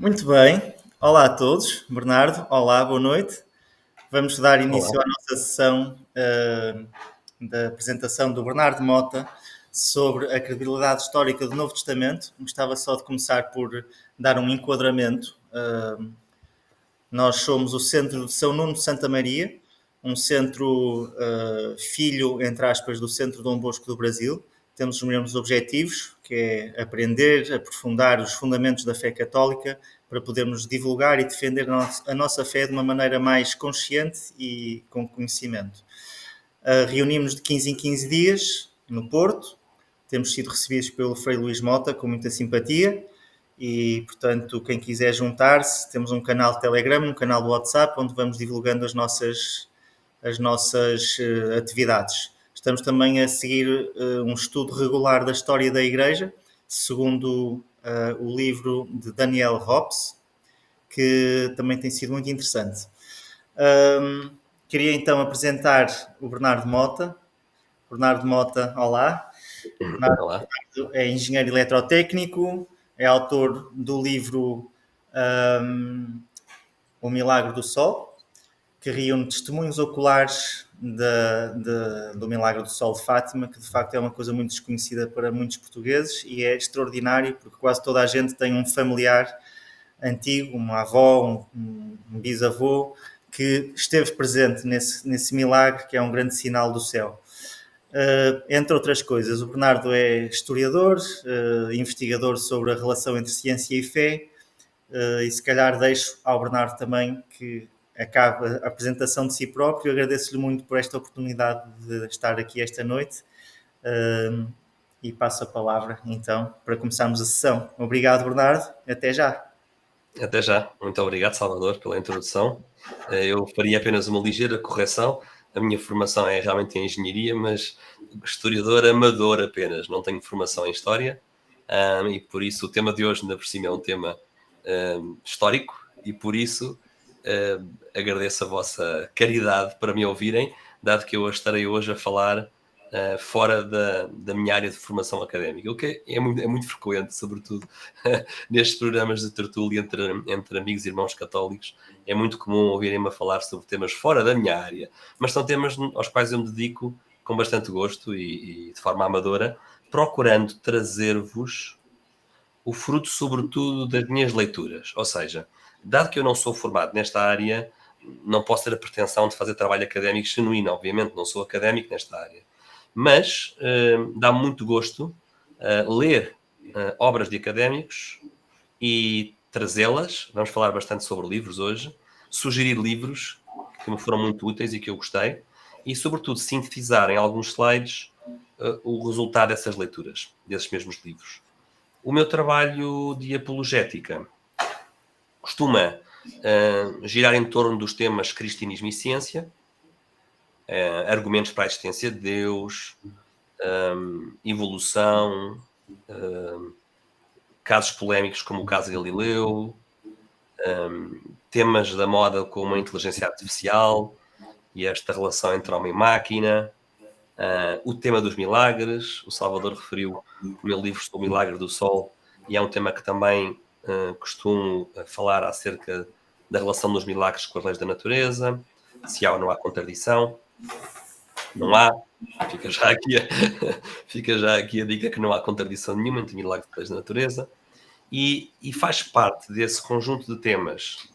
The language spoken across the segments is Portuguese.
Muito bem. Olá a todos. Bernardo, olá, boa noite. Vamos dar Olá. início à nossa sessão da apresentação do Bernardo Mota sobre a credibilidade histórica do Novo Testamento. Gostava só de começar por dar um enquadramento. Nós somos o Centro de São Nuno de Santa Maria, um centro filho, entre aspas, do Centro Dom Bosco do Brasil. Temos os mesmos objetivos, que é aprender, aprofundar os fundamentos da fé católica para podermos divulgar e defender a nossa fé de uma maneira mais consciente e com conhecimento. Reunimos de 15 em 15 dias no Porto. Temos sido recebidos pelo Frei Luís Mota com muita simpatia e, portanto, quem quiser juntar-se, temos um canal de Telegram, um canal do WhatsApp, onde vamos divulgando as nossas atividades. Estamos também a seguir um estudo regular da história da Igreja, segundo o livro de Daniel Hobbes, que também tem sido muito interessante. Queria então apresentar o Bernardo Mota. Bernardo Mota, olá. Bernardo Olá. é engenheiro eletrotécnico, é autor do livro O Milagre do Sol, que reúne testemunhos oculares do Milagre do Sol de Fátima, que de facto é uma coisa muito desconhecida para muitos portugueses e é extraordinário porque quase toda a gente tem um familiar antigo, uma avó, um bisavô, que esteve presente nesse milagre, que é um grande sinal do céu. Entre outras coisas, o Bernardo é historiador, investigador sobre a relação entre ciência e fé, e se calhar deixo ao Bernardo também que acabe a apresentação de si próprio. Agradeço-lhe muito por esta oportunidade de estar aqui esta noite e passo a palavra então para começarmos a sessão. Obrigado, Bernardo. Até já. Até já. Muito obrigado, Salvador, pela introdução. Eu faria apenas uma ligeira correção. A minha formação é realmente em engenharia, mas historiador amador apenas. Não tenho formação em história. E por isso o tema de hoje, ainda por cima, é um tema histórico e por isso agradeço a vossa caridade para me ouvirem, dado que eu estarei hoje a falar fora da minha área de formação académica, o que é muito frequente, sobretudo nestes programas de tertúlia entre amigos e irmãos católicos. É muito comum ouvirem-me a falar sobre temas fora da minha área, mas são temas aos quais eu me dedico com bastante gosto e de forma amadora, procurando trazer-vos o fruto, sobretudo, das minhas leituras. Ou seja, dado que eu não sou formado nesta área, não posso ter a pretensão de fazer trabalho académico genuíno, obviamente, não sou académico nesta área. Mas dá-me muito gosto ler obras de académicos e trazê-las. Vamos falar bastante sobre livros hoje, sugerir livros que me foram muito úteis e que eu gostei, e, sobretudo, sintetizar em alguns slides o resultado dessas leituras, desses mesmos livros. O meu trabalho de apologética costuma girar em torno dos temas cristianismo e ciência, argumentos para a existência de Deus, evolução, casos polémicos como o caso Galileu, temas da moda como a inteligência artificial e esta relação entre homem e máquina, o tema dos milagres. O Salvador referiu o meu livro sobre o Milagre do Sol e é um tema que também costumo falar acerca da relação dos milagres com as leis da natureza, se há ou não há contradição. Não há. Fica já aqui a, fica já aqui a dica que não há contradição nenhuma entre milagres e leis da natureza. E faz parte desse conjunto de temas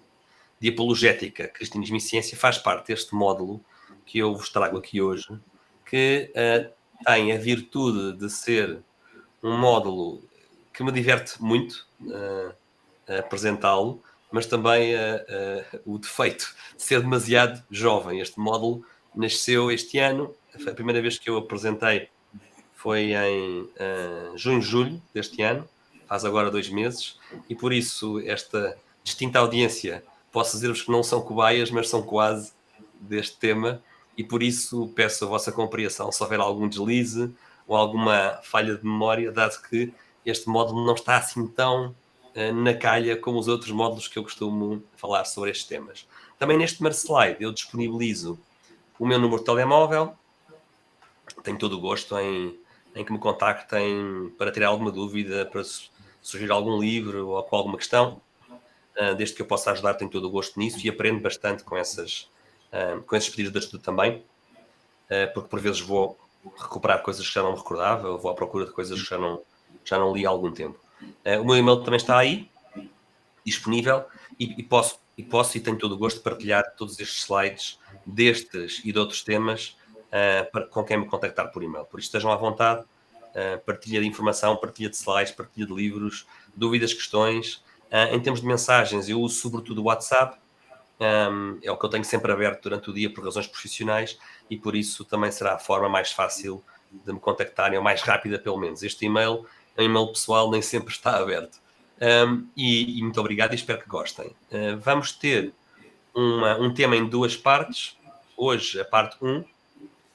de apologética, cristianismo e ciência, faz parte deste módulo que eu vos trago aqui hoje, que tem a virtude de ser um módulo que me diverte muito apresentá-lo, mas também o defeito de ser demasiado jovem. Este módulo nasceu este ano, a primeira vez que eu apresentei foi em junho, julho deste ano, faz agora 2 meses, e por isso esta distinta audiência, posso dizer-vos que não são cobaias, mas são quase deste tema, e por isso peço a vossa compreensão se houver algum deslize ou alguma falha de memória, dado que este módulo não está assim tão na calha como os outros módulos que eu costumo falar sobre estes temas. Também neste primeiro slide eu disponibilizo o meu número de telemóvel. Tenho todo o gosto em que me contactem para tirar alguma dúvida, para sugerir algum livro ou com alguma questão. desde que eu possa ajudar, tenho todo o gosto nisso e aprendo bastante com esses pedidos de ajuda também, porque por vezes vou recuperar coisas que já não me recordava, ou vou à procura de coisas que já não li há algum tempo. O meu e-mail também está aí, disponível, e posso e tenho todo o gosto de partilhar todos estes slides destes e de outros temas com quem me contactar por e-mail. Por isso estejam à vontade, partilha de informação, partilha de slides, partilha de livros, dúvidas, questões. Em termos de mensagens, eu uso sobretudo o WhatsApp, é o que eu tenho sempre aberto durante o dia por razões profissionais e por isso também será a forma mais fácil de me contactarem, ou mais rápida pelo menos. Este e-mail é um e-mail pessoal, nem sempre está aberto. E muito obrigado e espero que gostem. Vamos ter um tema em 2 partes. Hoje a parte 1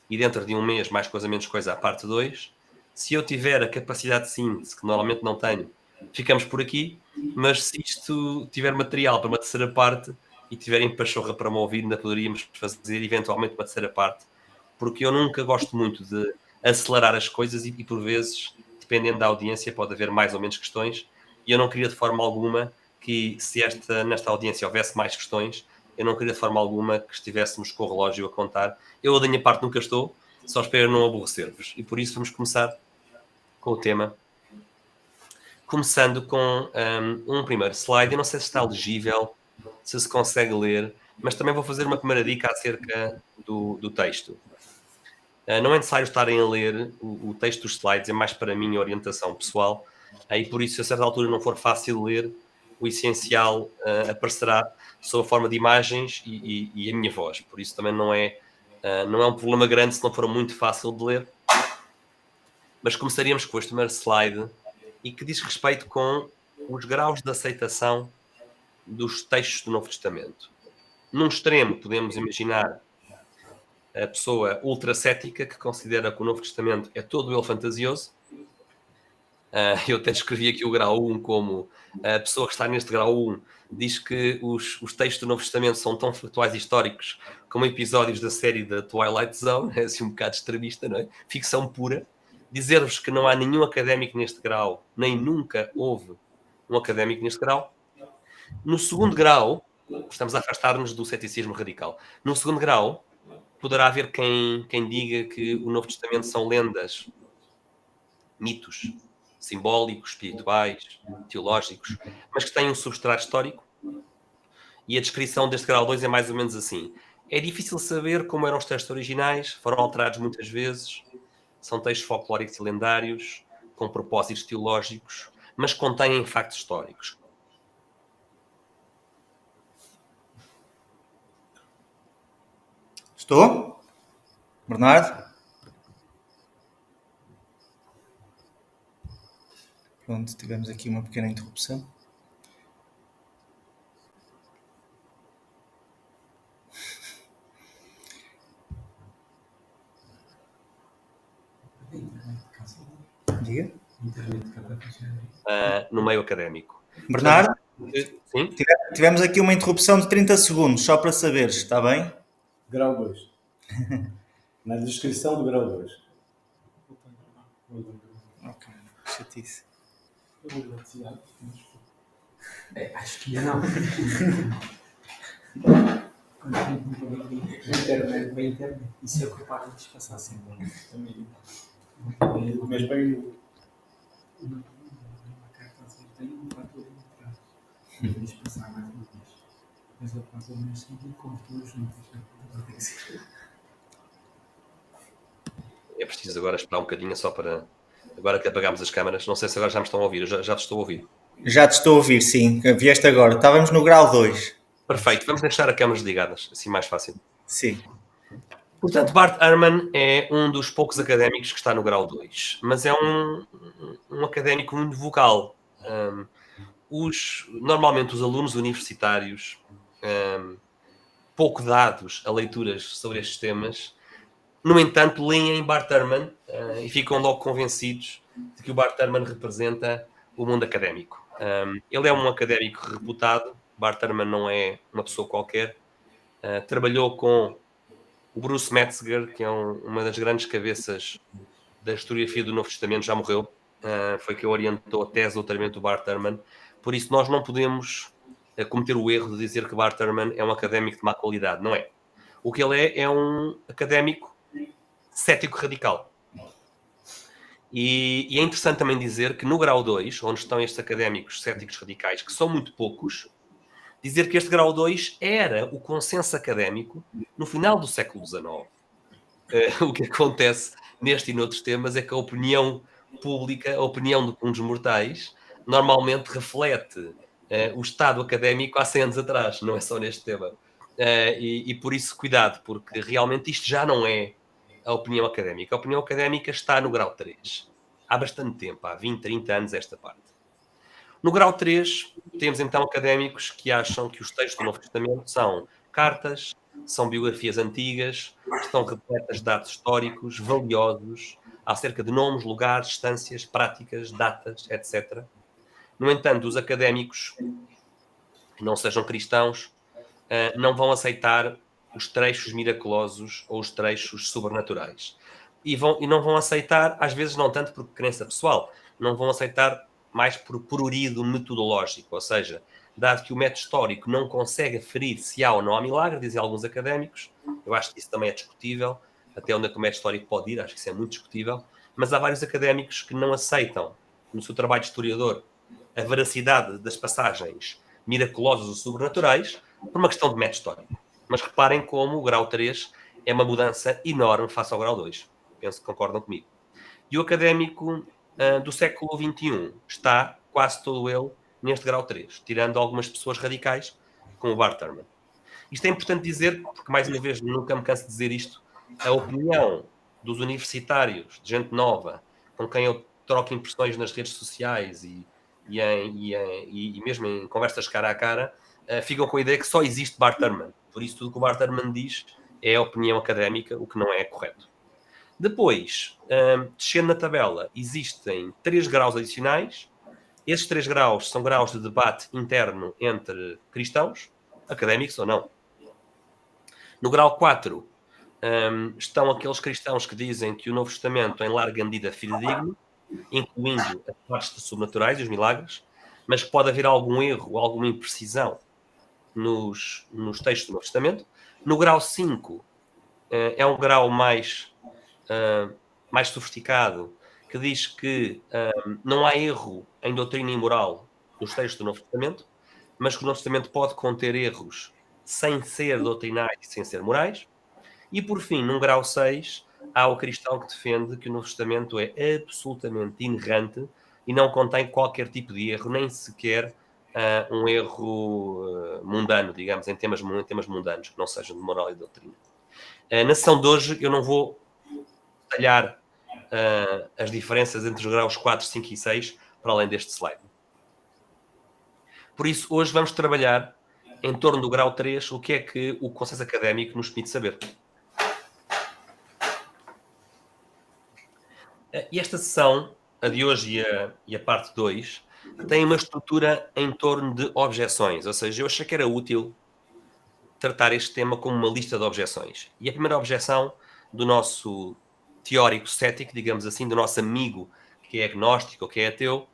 e dentro de um mês, mais coisa menos coisa, a parte 2. Se eu tiver a capacidade de síntese, que normalmente não tenho, ficamos por aqui, mas se isto tiver material para uma terceira parte e tiverem pachorra para me ouvir, ainda poderíamos fazer eventualmente uma terceira parte, porque eu nunca gosto muito de acelerar as coisas e por vezes, dependendo da audiência, pode haver mais ou menos questões e eu não queria de forma alguma que se nesta audiência houvesse mais questões, eu não queria de forma alguma que estivéssemos com o relógio a contar. Eu, da minha parte, nunca estou, só espero não aborrecer-vos. E por isso vamos começar com o tema. Começando com um primeiro slide. Eu não sei se está legível, se consegue ler, mas também vou fazer uma primeira dica acerca do texto. Não é necessário estarem a ler o texto dos slides, é mais para a minha orientação pessoal. E por isso, se a certa altura não for fácil ler, o essencial aparecerá sob a forma de imagens e a minha voz. Por isso também não é um problema grande se não for muito fácil de ler. Mas começaríamos com este primeiro slide e que diz respeito com os graus de aceitação dos textos do Novo Testamento. Num extremo, podemos imaginar a pessoa ultracética que considera que o Novo Testamento é todo ele fantasioso. Eu até descrevi aqui o grau 1 como a pessoa que está neste grau 1 diz que os textos do Novo Testamento são tão factuais e históricos como episódios da série da Twilight Zone, é assim um bocado extremista, não é? Ficção pura. Dizer-vos que não há nenhum académico neste grau, nem nunca houve um académico neste grau. No segundo grau, estamos a afastar-nos do ceticismo radical. No segundo grau, poderá haver quem diga que o Novo Testamento são lendas, mitos simbólicos, espirituais, teológicos, mas que têm um substrato histórico. E a descrição deste grau 2 é mais ou menos assim. É difícil saber como eram os textos originais, foram alterados muitas vezes, são textos folclóricos e lendários, com propósitos teológicos, mas contêm factos históricos. Estou? Bernardo? Pronto, tivemos aqui uma pequena interrupção. Diga. No meio académico. Bernardo? Sim? Tivemos aqui uma interrupção de 30 segundos, só para saberes, está bem? Grau 2. Na descrição do grau 2. Ok, chatice. Acho que ainda não. Internet. Isso é o que eu paro de passar sempre. Mas bem. Uma carta azul tem um fator de trás. Deixa passar mais uma vez. Mas eu faço o mesmo sentido como tu juntas. É preciso agora esperar um bocadinho só para... Agora que apagámos as câmaras, não sei se agora já me estão a ouvir, eu já te estou a ouvir. Já te estou a ouvir, sim. Vieste agora. Estávamos no grau 2. Perfeito, vamos deixar as câmaras ligadas, assim mais fácil. Sim. Portanto, Bart Ehrman é um dos poucos académicos que está no grau 2, mas é um académico muito vocal. Normalmente os alunos universitários, pouco dados a leituras sobre estes temas, no entanto, leem Bart Ehrman e ficam logo convencidos de que o Bart Ehrman representa o mundo académico. Ele é um académico reputado, Bart Ehrman não é uma pessoa qualquer, trabalhou com o Bruce Metzger, que é uma das grandes cabeças da historiografia do Novo Testamento, já morreu, foi que orientou a tese de doutoramento do Bart Ehrman, por isso nós não podemos a cometer o erro de dizer que Barterman é um académico de má qualidade. Não é. O que ele é um académico cético radical. E é interessante também dizer que no grau 2, onde estão estes académicos céticos radicais, que são muito poucos, dizer que este grau 2 era o consenso académico no final do século XIX. O que acontece neste e noutros temas é que a opinião pública, a opinião de uns mortais, normalmente reflete o estado académico há 100 anos atrás, não é só neste tema. E por isso, cuidado, porque realmente isto já não é a opinião académica. A opinião académica está no grau 3. Há bastante tempo, há 20, 30 anos esta parte. No grau 3, temos então académicos que acham que os textos do Novo Testamento são cartas, são biografias antigas, estão repletas de dados históricos valiosos acerca de nomes, lugares, distâncias, práticas, datas, etc. No entanto, os académicos que não sejam cristãos não vão aceitar os trechos miraculosos ou os trechos sobrenaturais. E não vão aceitar, às vezes não tanto por crença pessoal, não vão aceitar mais por prurido metodológico, ou seja, dado que o método histórico não consegue aferir se há ou não há milagre, dizem alguns académicos, eu acho que isso também é discutível, até onde é que o método histórico pode ir, acho que isso é muito discutível, mas há vários académicos que não aceitam, no seu trabalho de historiador, a veracidade das passagens miraculosas ou sobrenaturais, por uma questão de método histórico. Mas reparem como o grau 3 é uma mudança enorme face ao grau 2. Penso que concordam comigo. E o académico do século XXI está quase todo ele neste grau 3, tirando algumas pessoas radicais, como o Barterman. Isto é importante dizer, porque mais uma vez nunca me canso de dizer isto, a opinião dos universitários, de gente nova, com quem eu troco impressões nas redes sociais e mesmo em conversas cara a cara, ficam com a ideia que só existe Barterman. Por isso, tudo que o Barterman diz é a opinião académica, o que não é correto. Depois, descendo na tabela, existem 3 graus adicionais. Esses 3 graus são graus de debate interno entre cristãos, académicos ou não. No grau 4, estão aqueles cristãos que dizem que o Novo Testamento, em larga medida, é fidedigno, incluindo as partes sobrenaturais e os milagres, mas que pode haver algum erro, alguma imprecisão nos textos do Novo Testamento. No grau 5, é um grau mais sofisticado, que diz que não há erro em doutrina e moral nos textos do Novo Testamento, mas que o Novo Testamento pode conter erros sem ser doutrinários e sem ser morais. E, por fim, num grau 6, há o cristão que defende que o Novo Testamento é absolutamente inerrante e não contém qualquer tipo de erro, nem sequer um erro mundano, digamos, em temas mundanos, que não sejam de moral e de doutrina. Na sessão de hoje, eu não vou detalhar as diferenças entre os graus 4, 5 e 6, para além deste slide. Por isso, hoje vamos trabalhar em torno do grau 3, o que é que o consenso académico nos permite saber. E esta sessão, a de hoje e a parte 2, tem uma estrutura em torno de objeções, ou seja, eu achei que era útil tratar este tema como uma lista de objeções. E a primeira objeção do nosso teórico cético, digamos assim, do nosso amigo que é agnóstico ou que é ateu,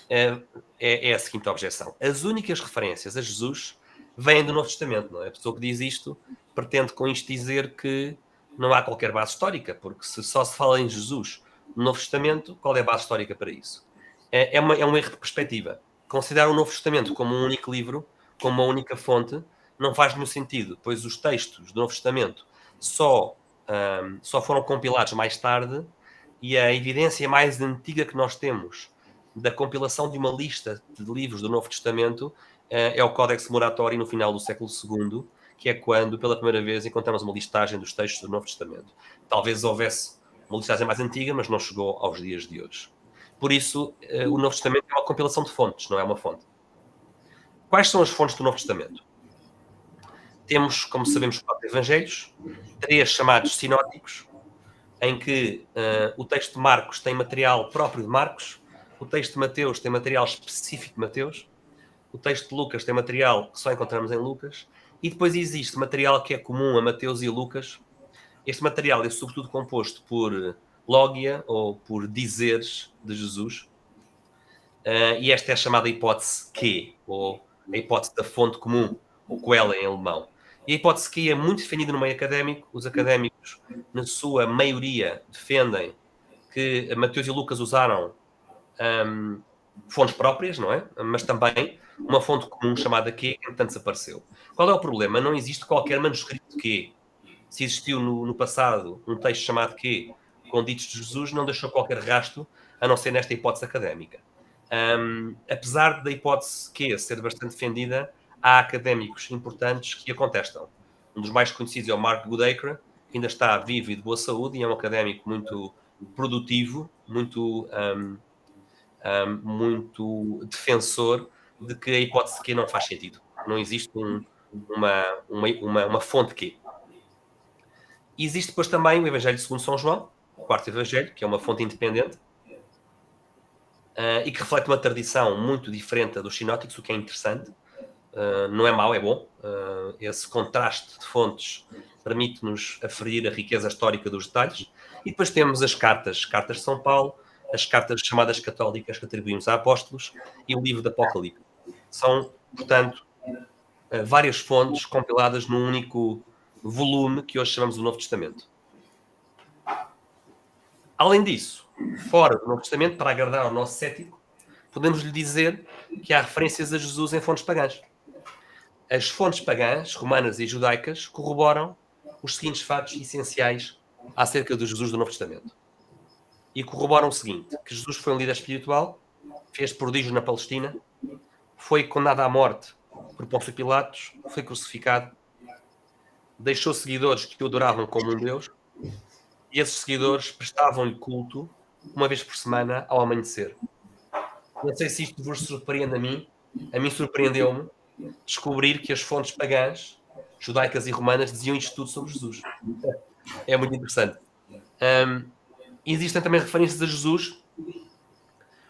é a seguinte objeção. As únicas referências a Jesus vêm do Novo Testamento, não é? A pessoa que diz isto pretende com isto dizer que não há qualquer base histórica, porque se só se fala em Jesus no Novo Testamento, qual é a base histórica para isso? É um erro de perspectiva. Considerar o Novo Testamento como um único livro, como uma única fonte, não faz nenhum sentido, pois os textos do Novo Testamento só foram compilados mais tarde e a evidência mais antiga que nós temos da compilação de uma lista de livros do Novo Testamento é o Codex Muratori no final do século II, que é quando, pela primeira vez, encontramos uma listagem dos textos do Novo Testamento. Talvez houvesse uma listagem mais antiga, mas não chegou aos dias de hoje. Por isso, o Novo Testamento é uma compilação de fontes, não é uma fonte. Quais são as fontes do Novo Testamento? Temos, como sabemos, 4 evangelhos, 3 chamados sinóticos, em que o texto de Marcos tem material próprio de Marcos, o texto de Mateus tem material específico de Mateus, o texto de Lucas tem material que só encontramos em Lucas, e depois existe material que é comum a Mateus e a Lucas. Este material é sobretudo composto por logia, ou por dizeres de Jesus, e esta é a chamada hipótese Q, ou a hipótese da fonte comum, ou Quelle em alemão. E a hipótese que é muito defendida no meio académico, os académicos, na sua maioria, defendem que Mateus e Lucas usaram fontes próprias, não é? Mas também uma fonte comum chamada Q, que entretanto desapareceu. Qual é o problema? Não existe qualquer manuscrito de Q. Se existiu no passado um texto chamado Q com ditos de Jesus, não deixou qualquer rastro, a não ser nesta hipótese académica. Apesar da hipótese Q ser bastante defendida, há académicos importantes que a contestam. Um dos mais conhecidos é o Mark Goodacre, que ainda está vivo e de boa saúde, e é um académico muito produtivo, muito defensor de que a hipótese Q não faz sentido. Não existe uma fonte Q. E existe depois também o Evangelho segundo São João, o quarto Evangelho, que é uma fonte independente, e que reflete uma tradição muito diferente da dos sinóticos, o que é interessante. Não é mau, é bom. Esse contraste de fontes permite-nos aferir a riqueza histórica dos detalhes. E depois temos as cartas de São Paulo, as cartas chamadas católicas que atribuímos a apóstolos e o livro do Apocalipse. São, portanto, várias fontes compiladas num único volume que hoje chamamos do Novo Testamento. Além disso, fora do Novo Testamento, para agradar ao nosso cético, podemos lhe dizer que há referências a Jesus em fontes pagãs. As fontes pagãs, romanas e judaicas, corroboram os seguintes fatos essenciais acerca do Jesus do Novo Testamento. E corroboram o seguinte, que Jesus foi um líder espiritual, fez prodígios na Palestina, foi condenado à morte por Pôncio Pilatos, foi crucificado, deixou seguidores que o adoravam como um Deus, e esses seguidores prestavam-lhe culto uma vez por semana ao amanhecer. Não sei se isto vos surpreende a mim surpreendeu-me descobrir que as fontes pagãs, judaicas e romanas, diziam isto tudo sobre Jesus. É muito interessante. Existem também referências a Jesus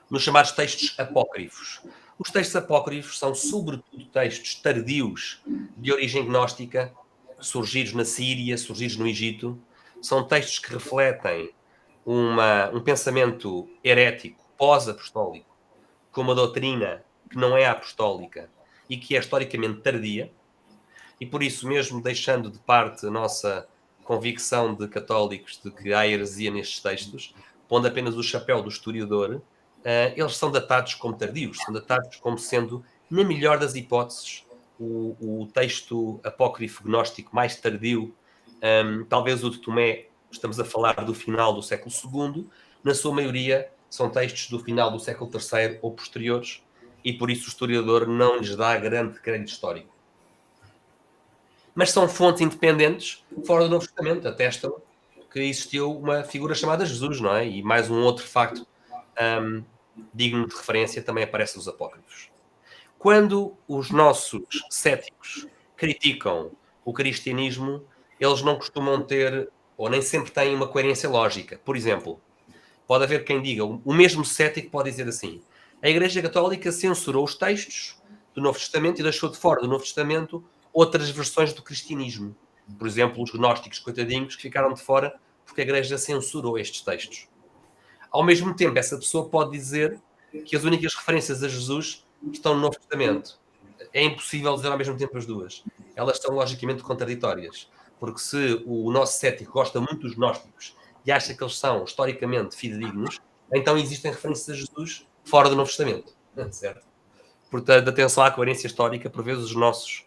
nos chamados textos apócrifos. Os textos apócrifos são, sobretudo, textos tardios de origem gnóstica, surgidos na Síria, surgidos no Egito. São textos que refletem um pensamento herético, pós-apostólico, com uma doutrina que não é apostólica e que é historicamente tardia, e por isso mesmo, deixando de parte a nossa convicção de católicos de que há heresia nestes textos, pondo apenas o chapéu do historiador, eles são datados como tardios, são datados como sendo, na melhor das hipóteses, o texto apócrifo gnóstico mais tardio, talvez o de Tomé, estamos a falar do final do século II, na sua maioria são textos do final do século III ou posteriores, e por isso o historiador não lhes dá grande crédito histórico. Mas são fontes independentes, fora do Novo Testamento, atestam que existiu uma figura chamada Jesus, não é? E mais um outro facto digno de referência também aparece nos apócrifos. Quando os nossos céticos criticam o cristianismo, eles não costumam ter, ou nem sempre têm, uma coerência lógica. Por exemplo, pode haver quem diga, o mesmo cético pode dizer assim: a Igreja Católica censurou os textos do Novo Testamento e deixou de fora do Novo Testamento outras versões do cristianismo. Por exemplo, os gnósticos coitadinhos que ficaram de fora porque a Igreja censurou estes textos. Ao mesmo tempo, essa pessoa pode dizer que as únicas referências a Jesus estão no Novo Testamento. É impossível dizer ao mesmo tempo as duas. Elas são logicamente contraditórias. Porque se o nosso cético gosta muito dos gnósticos e acha que eles são historicamente fidedignos, então existem referências a Jesus fora do Novo Testamento. Certo? Portanto, atenção à coerência histórica. Por vezes os nossos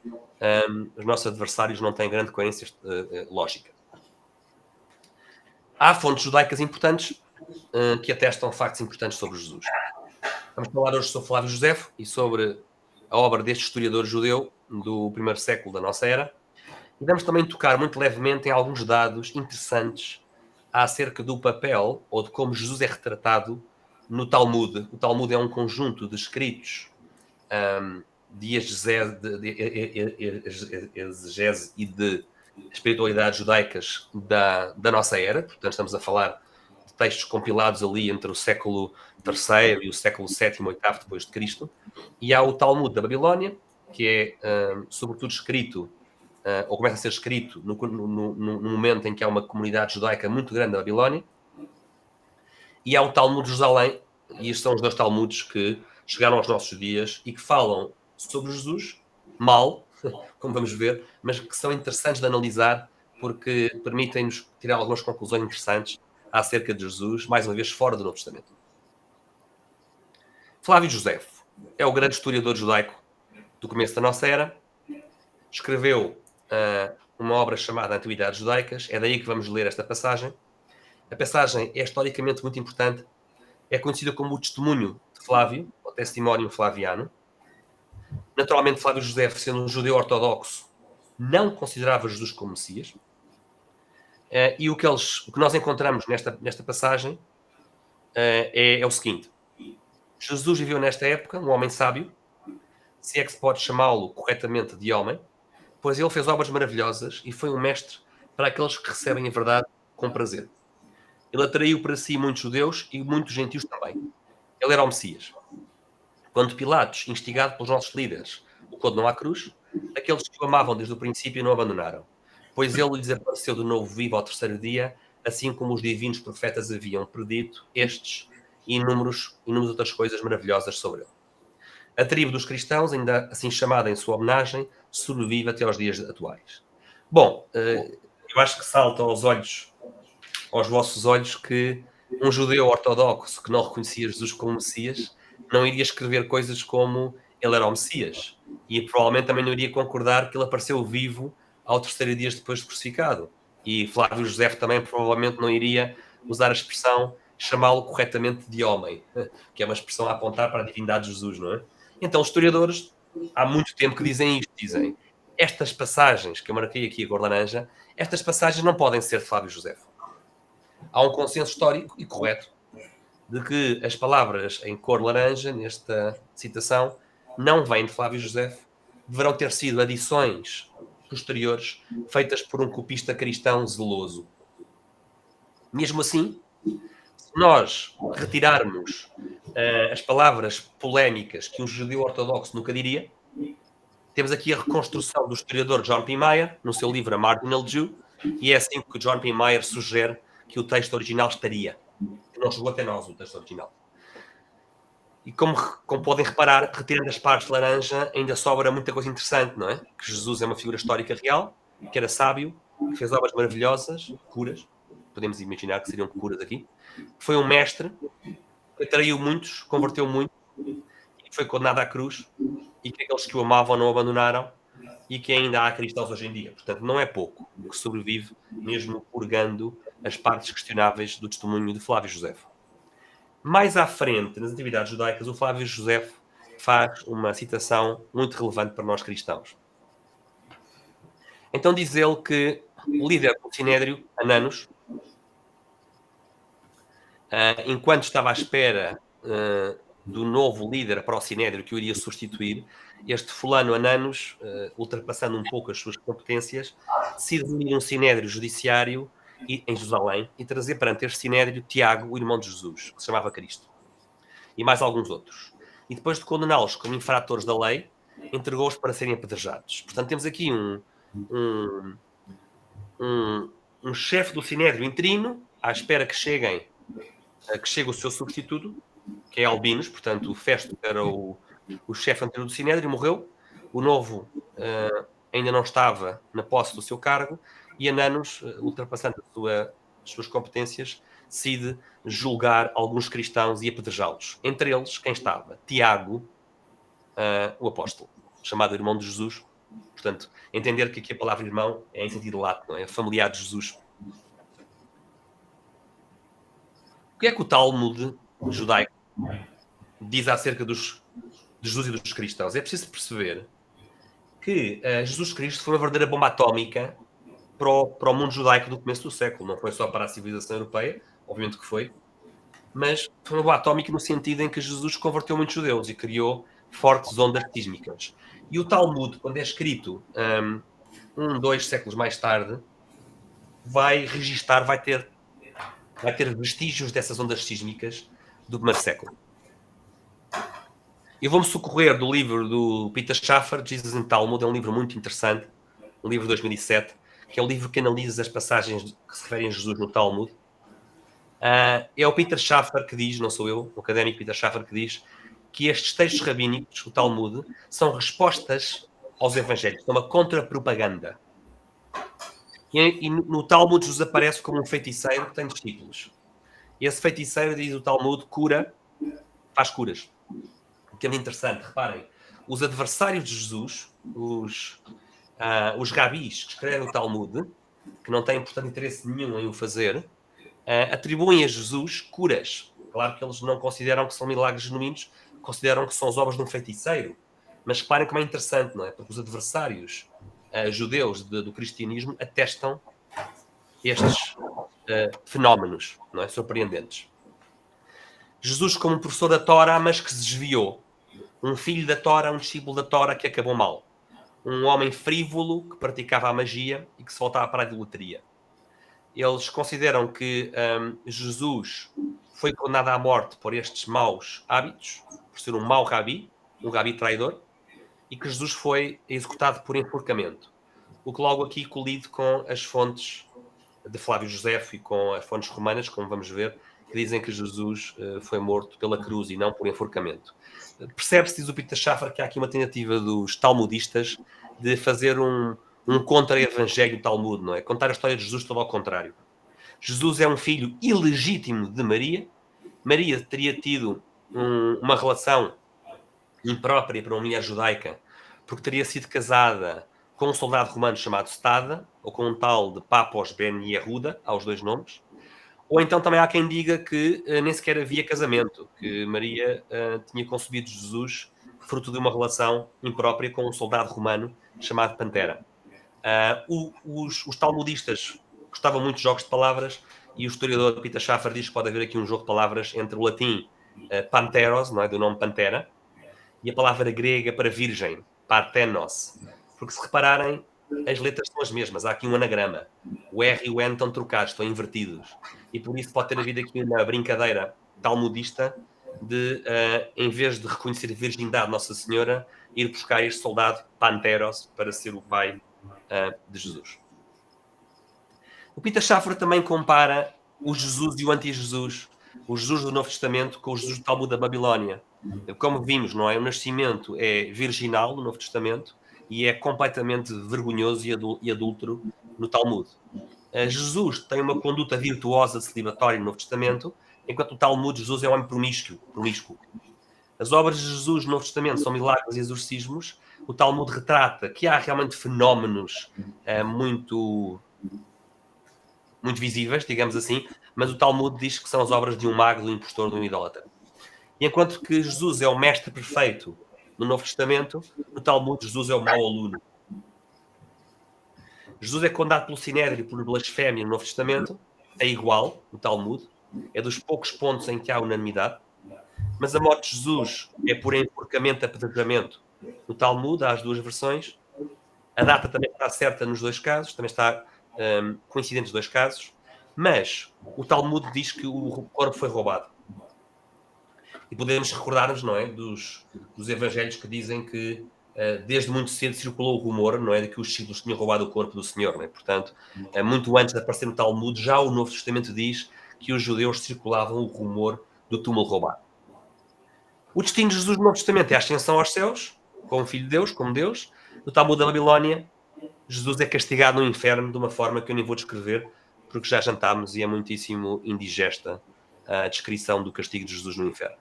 adversários não têm grande coerência lógica. Há fontes judaicas importantes que atestam factos importantes sobre Jesus. Vamos falar hoje sobre Flávio Josefo e sobre a obra deste historiador judeu do primeiro século da nossa era. E vamos também tocar muito levemente em alguns dados interessantes acerca do papel ou de como Jesus é retratado no Talmud. O Talmud é um conjunto de escritos de exegese e de espiritualidades judaicas da nossa era. Portanto, estamos a falar de textos compilados ali entre o século III e o século VII, VIII depois de Cristo. E há o Talmud da Babilónia, que é sobretudo escrito, ou começa a ser escrito no momento em que há uma comunidade judaica muito grande na Babilónia. E há o Talmud de Jerusalém, e estes são os dois Talmudes que chegaram aos nossos dias e que falam sobre Jesus, mal, como vamos ver, mas que são interessantes de analisar porque permitem-nos tirar algumas conclusões interessantes acerca de Jesus, mais uma vez fora do Novo Testamento. Flávio Josefo é o grande historiador judaico do começo da nossa era. Escreveu uma obra chamada Antiguidades Judaicas. É daí que vamos ler esta passagem. A passagem é historicamente muito importante. É conhecida como o Testemunho de Flávio, ou Testimónio Flaviano. Naturalmente, Flávio Josefo, sendo um judeu ortodoxo, não considerava Jesus como Messias. E o que nós encontramos nesta passagem é o seguinte. Jesus viveu nesta época, um homem sábio, se é que se pode chamá-lo corretamente de homem, pois ele fez obras maravilhosas e foi um mestre para aqueles que recebem a verdade com prazer. Ele atraiu para si muitos judeus e muitos gentios também. Ele era o Messias. Quando Pilatos, instigado pelos nossos líderes, o condenou à cruz, aqueles que o amavam desde o princípio não o abandonaram, pois ele lhes apareceu de novo vivo ao terceiro dia, assim como os divinos profetas haviam predito estes e inúmeras outras coisas maravilhosas sobre ele. A tribo dos cristãos, ainda assim chamada em sua homenagem, sobrevive até aos dias atuais. Bom, eu acho que salta aos vossos olhos, que um judeu ortodoxo que não reconhecia Jesus como Messias não iria escrever coisas como ele era o Messias. E provavelmente também não iria concordar que ele apareceu vivo ao terceiro dia depois de crucificado. E Flávio José também provavelmente não iria usar a expressão chamá-lo corretamente de homem, que é uma expressão a apontar para a divindade de Jesus, não é? Então, os historiadores, há muito tempo que dizem isto, dizem estas passagens, que eu marquei aqui a cor laranja, estas passagens não podem ser de Flávio Josefo. Há um consenso histórico e correto de que as palavras em cor laranja, nesta citação, não vêm de Flávio Josefo, deverão ter sido adições posteriores feitas por um copista cristão zeloso. Mesmo assim, se nós retirarmos as palavras polémicas que um judeu ortodoxo nunca diria, temos aqui a reconstrução do historiador John P. Meyer, no seu livro A Marginal Jew, e é assim que o John P. Meyer sugere que o texto original estaria. Não chegou até nós o texto original. E como podem reparar, retirando as partes de laranja, ainda sobra muita coisa interessante, não é? Que Jesus é uma figura histórica real, que era sábio, que fez obras maravilhosas, curas, podemos imaginar que seriam curas aqui, foi um mestre, que atraiu muitos, converteu muitos, e foi condenado à cruz, e que aqueles que o amavam não o abandonaram, e que ainda há cristãos hoje em dia. Portanto, não é pouco o que sobrevive, mesmo purgando as partes questionáveis do testemunho de Flávio Josefo. Mais à frente, nas atividades judaicas, o Flávio Josefo faz uma citação muito relevante para nós cristãos. Então diz ele que o líder do Sinédrio, Ananos, enquanto estava à espera do novo líder para o Sinédrio que o iria substituir, este fulano Ananos, ultrapassando um pouco as suas competências, decide unir um Sinédrio judiciário em Jerusalém e trazer perante este Sinédrio Tiago, o irmão de Jesus, que se chamava Cristo, e mais alguns outros. E depois de condená-los como infratores da lei, entregou-os para serem apedrejados. Portanto, temos aqui um chefe do Sinédrio interino, à espera que chegue o seu substituto, que é Albinos. Portanto, o Festo era o chefe anterior do Sinédrio, morreu. O novo ainda não estava na posse do seu cargo, e Ananos, ultrapassando as suas competências, decide julgar alguns cristãos e apedrejá-los. Entre eles, quem estava? Tiago, o apóstolo, chamado irmão de Jesus. Portanto, entender que aqui a palavra irmão é em sentido lato, não é? Familiar de Jesus. O que é que o Talmud judaico diz acerca de Jesus e dos cristãos? É preciso perceber que Jesus Cristo foi uma verdadeira bomba atómica para o mundo judaico do começo do século. Não foi só para a civilização europeia, obviamente que foi, mas foi uma bomba atómica no sentido em que Jesus converteu muitos judeus e criou fortes ondas sísmicas. E o Talmud, quando é escrito 2 séculos mais tarde, vai ter vestígios dessas ondas sísmicas do primeiro século. Eu vou-me socorrer do livro do Peter Schaffer, Jesus and Talmud. É um livro muito interessante, um livro de 2007, que é um livro que analisa as passagens que se referem a Jesus no Talmud. É o Peter Schaffer que diz, não sou eu, o académico Peter Schaffer, que diz que estes textos rabínicos, o Talmud, são respostas aos evangelhos, são uma contra-propaganda. E no Talmud Jesus aparece como um feiticeiro que tem discípulos. E esse feiticeiro, diz o Talmud, faz curas. O que é muito interessante, reparem, os adversários de Jesus, os rabis que escrevem o Talmud, que não têm, portanto, interesse nenhum em o fazer, atribuem a Jesus curas. Claro que eles não consideram que são milagres genuínos, consideram que são as obras de um feiticeiro. Mas reparem como é interessante, não é? Porque os adversários judeus do cristianismo atestam estes fenómenos, não é? Surpreendentes. Jesus como um professor da Tora, mas que se desviou. Um filho da Tora, um discípulo da Tora que acabou mal. Um homem frívolo que praticava a magia e que se voltava para a idolatria. Eles consideram que Jesus foi condenado à morte por estes maus hábitos, por ser um mau rabi, um rabi traidor, e que Jesus foi executado por enforcamento. O que logo aqui colide com as fontes de Flávio Josefo e com as fontes romanas, como vamos ver, que dizem que Jesus foi morto pela cruz e não por enforcamento. Percebe-se, diz o Pita Schaffer, que há aqui uma tentativa dos talmudistas de fazer um contra-evangelho do Talmud, não é? Contar a história de Jesus todo ao contrário. Jesus é um filho ilegítimo de Maria. Maria teria tido uma relação imprópria para uma mulher judaica, porque teria sido casada com um soldado romano chamado Stada, ou com um tal de Papos ben Yehuda, aos dois nomes. Ou então também há quem diga que nem sequer havia casamento, que Maria tinha concebido Jesus fruto de uma relação imprópria com um soldado romano chamado Pantera. Os talmudistas gostavam muito de jogos de palavras e o historiador Pita Schaffer diz que pode haver aqui um jogo de palavras entre o latim panteros, não é, do nome Pantera, e a palavra grega para virgem, partenos. Porque se repararem, as letras são as mesmas. Há aqui um anagrama. O R e o N estão trocados, estão invertidos. E por isso pode ter havido aqui uma brincadeira talmudista de, em vez de reconhecer a virgindade de Nossa Senhora, ir buscar este soldado Panteros para ser o pai de Jesus. O Pita Schaffer também compara o Jesus e o anti-Jesus, o Jesus do Novo Testamento com o Jesus do Talmud da Babilónia. Como vimos, não é? O nascimento é virginal no Novo Testamento e é completamente vergonhoso e adúltero no Talmud. Jesus tem uma conduta virtuosa celibatória no Novo Testamento, enquanto no Talmud Jesus é um homem promíscuo. As obras de Jesus no Novo Testamento são milagres e exorcismos. O Talmud retrata que há realmente fenómenos muito visíveis, digamos assim, mas o Talmud diz que são as obras de um mago, de um impostor, de um idólatra. E enquanto que Jesus é o mestre perfeito no Novo Testamento, no Talmud Jesus é o mau aluno. Jesus é condenado pelo Sinédrio por blasfémia no Novo Testamento, é igual no Talmud, é dos poucos pontos em que há unanimidade, mas a morte de Jesus é por enforcamento, apedrejamento. No Talmud há as duas versões, a data também está certa nos dois casos, também está coincidente nos dois casos, mas o Talmud diz que o corpo foi roubado. E podemos recordar-nos, não é, dos evangelhos que dizem que desde muito cedo circulou o rumor, não é, de que os discípulos tinham roubado o corpo do Senhor, não é? Portanto, muito antes de aparecer no Talmud, já o Novo Testamento diz que os judeus circulavam o rumor do túmulo roubado. O destino de Jesus no Novo Testamento é a ascensão aos céus, como Filho de Deus, como Deus. No Talmud da Babilónia, Jesus é castigado no inferno de uma forma que eu nem vou descrever, porque já jantámos e é muitíssimo indigesta a descrição do castigo de Jesus no inferno.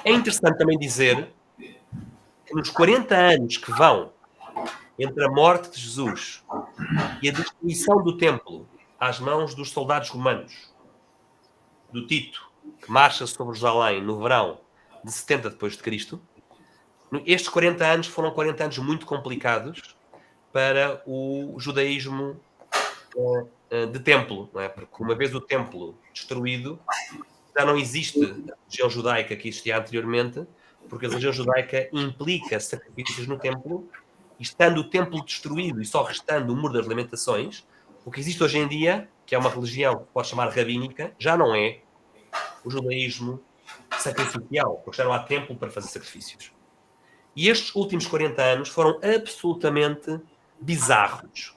É interessante também dizer que nos 40 anos que vão entre a morte de Jesus e a destruição do templo às mãos dos soldados romanos, do Tito, que marcha sobre Jerusalém no verão de 70 depois de Cristo, estes 40 anos foram 40 anos muito complicados para o judaísmo de templo, não é? Porque uma vez o templo destruído, já não existe a religião judaica que existia anteriormente, porque a religião judaica implica sacrifícios no templo, e estando o templo destruído e só restando o Muro das Lamentações, o que existe hoje em dia, que é uma religião que pode chamar rabínica, já não é o judaísmo sacrificial, porque já não há templo para fazer sacrifícios. E estes últimos 40 anos foram absolutamente bizarros.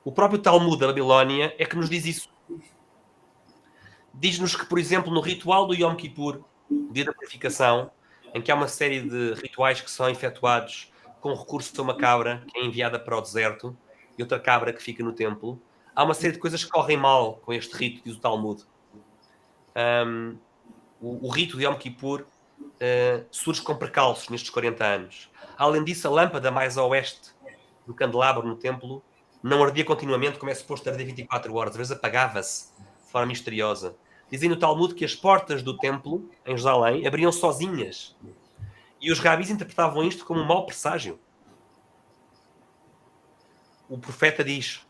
O próprio Talmud da Babilónia é que nos diz isso. Diz-nos que, por exemplo, no ritual do Yom Kippur, o dia da purificação, em que há uma série de rituais que são efetuados com recurso a uma cabra que é enviada para o deserto e outra cabra que fica no templo. Há uma série de coisas que correm mal com este rito, diz o Talmud. O rito de Yom Kippur surge com precalços nestes 40 anos. Além disso, a lâmpada mais a oeste do candelabro no templo não ardia continuamente, como é suposto arder 24 horas. Às vezes apagava-se de forma misteriosa. Dizem no Talmud que as portas do templo, em Jerusalém, abriam sozinhas. E os rabis interpretavam isto como um mau presságio. O profeta diz: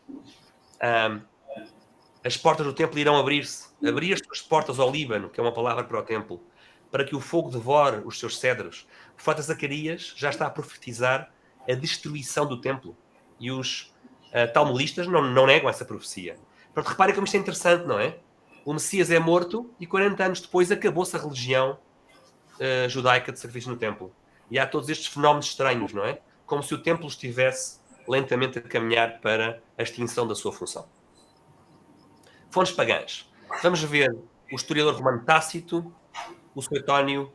as portas do templo irão abrir-se. Abrir as suas portas ao Líbano, que é uma palavra para o templo, para que o fogo devore os seus cedros. O profeta Zacarias já está a profetizar a destruição do templo. E os talmudistas não negam essa profecia. Portanto, reparem como isto é interessante, não é? O Messias é morto e 40 anos depois acabou-se a religião judaica de sacrifício no templo. E há todos estes fenómenos estranhos, não é? Como se o templo estivesse lentamente a caminhar para a extinção da sua função. Fontes pagãs. Vamos ver o historiador romano Tácito, o Suetónio,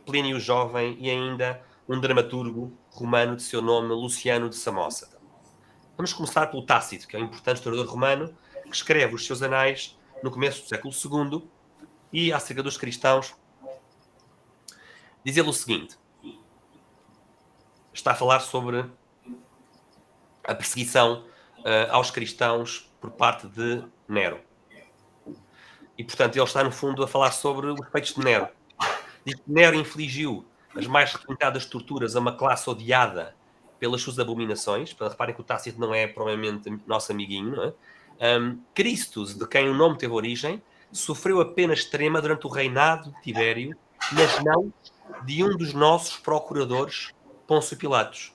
Plínio Jovem e ainda um dramaturgo romano de seu nome, Luciano de Samosata. Vamos começar pelo Tácito, que é um importante historiador romano, que escreve os seus anais no começo do século II e, acerca dos cristãos, diz ele o seguinte. Está a falar sobre a perseguição aos cristãos por parte de Nero. E, portanto, ele está, no fundo, a falar sobre os feitos de Nero. Diz que Nero infligiu as mais requintadas torturas a uma classe odiada pelas suas abominações. Reparem que o Tácito não é provavelmente nosso amiguinho, não é? Cristos, de quem o nome teve origem, sofreu a pena extrema durante o reinado de Tibério nas mãos de um dos nossos procuradores, Pôncio Pilatos.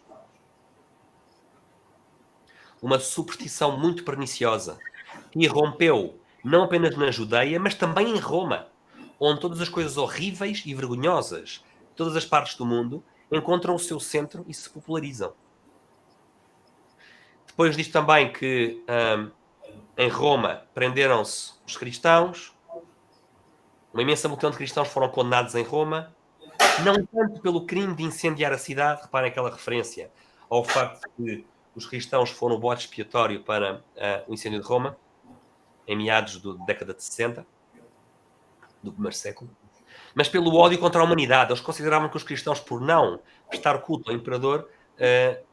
Uma superstição muito perniciosa que irrompeu não apenas na Judeia, mas também em Roma, onde todas as coisas horríveis e vergonhosas de todas as partes do mundo encontram o seu centro e se popularizam. Depois diz também que em Roma prenderam-se os cristãos, uma imensa multidão de cristãos foram condenados em Roma, não tanto pelo crime de incendiar a cidade, reparem aquela referência ao facto de que os cristãos foram o bode expiatório para o incêndio de Roma, em meados da década de 60, do primeiro século, mas pelo ódio contra a humanidade. Eles consideravam que os cristãos, por não prestar culto ao imperador,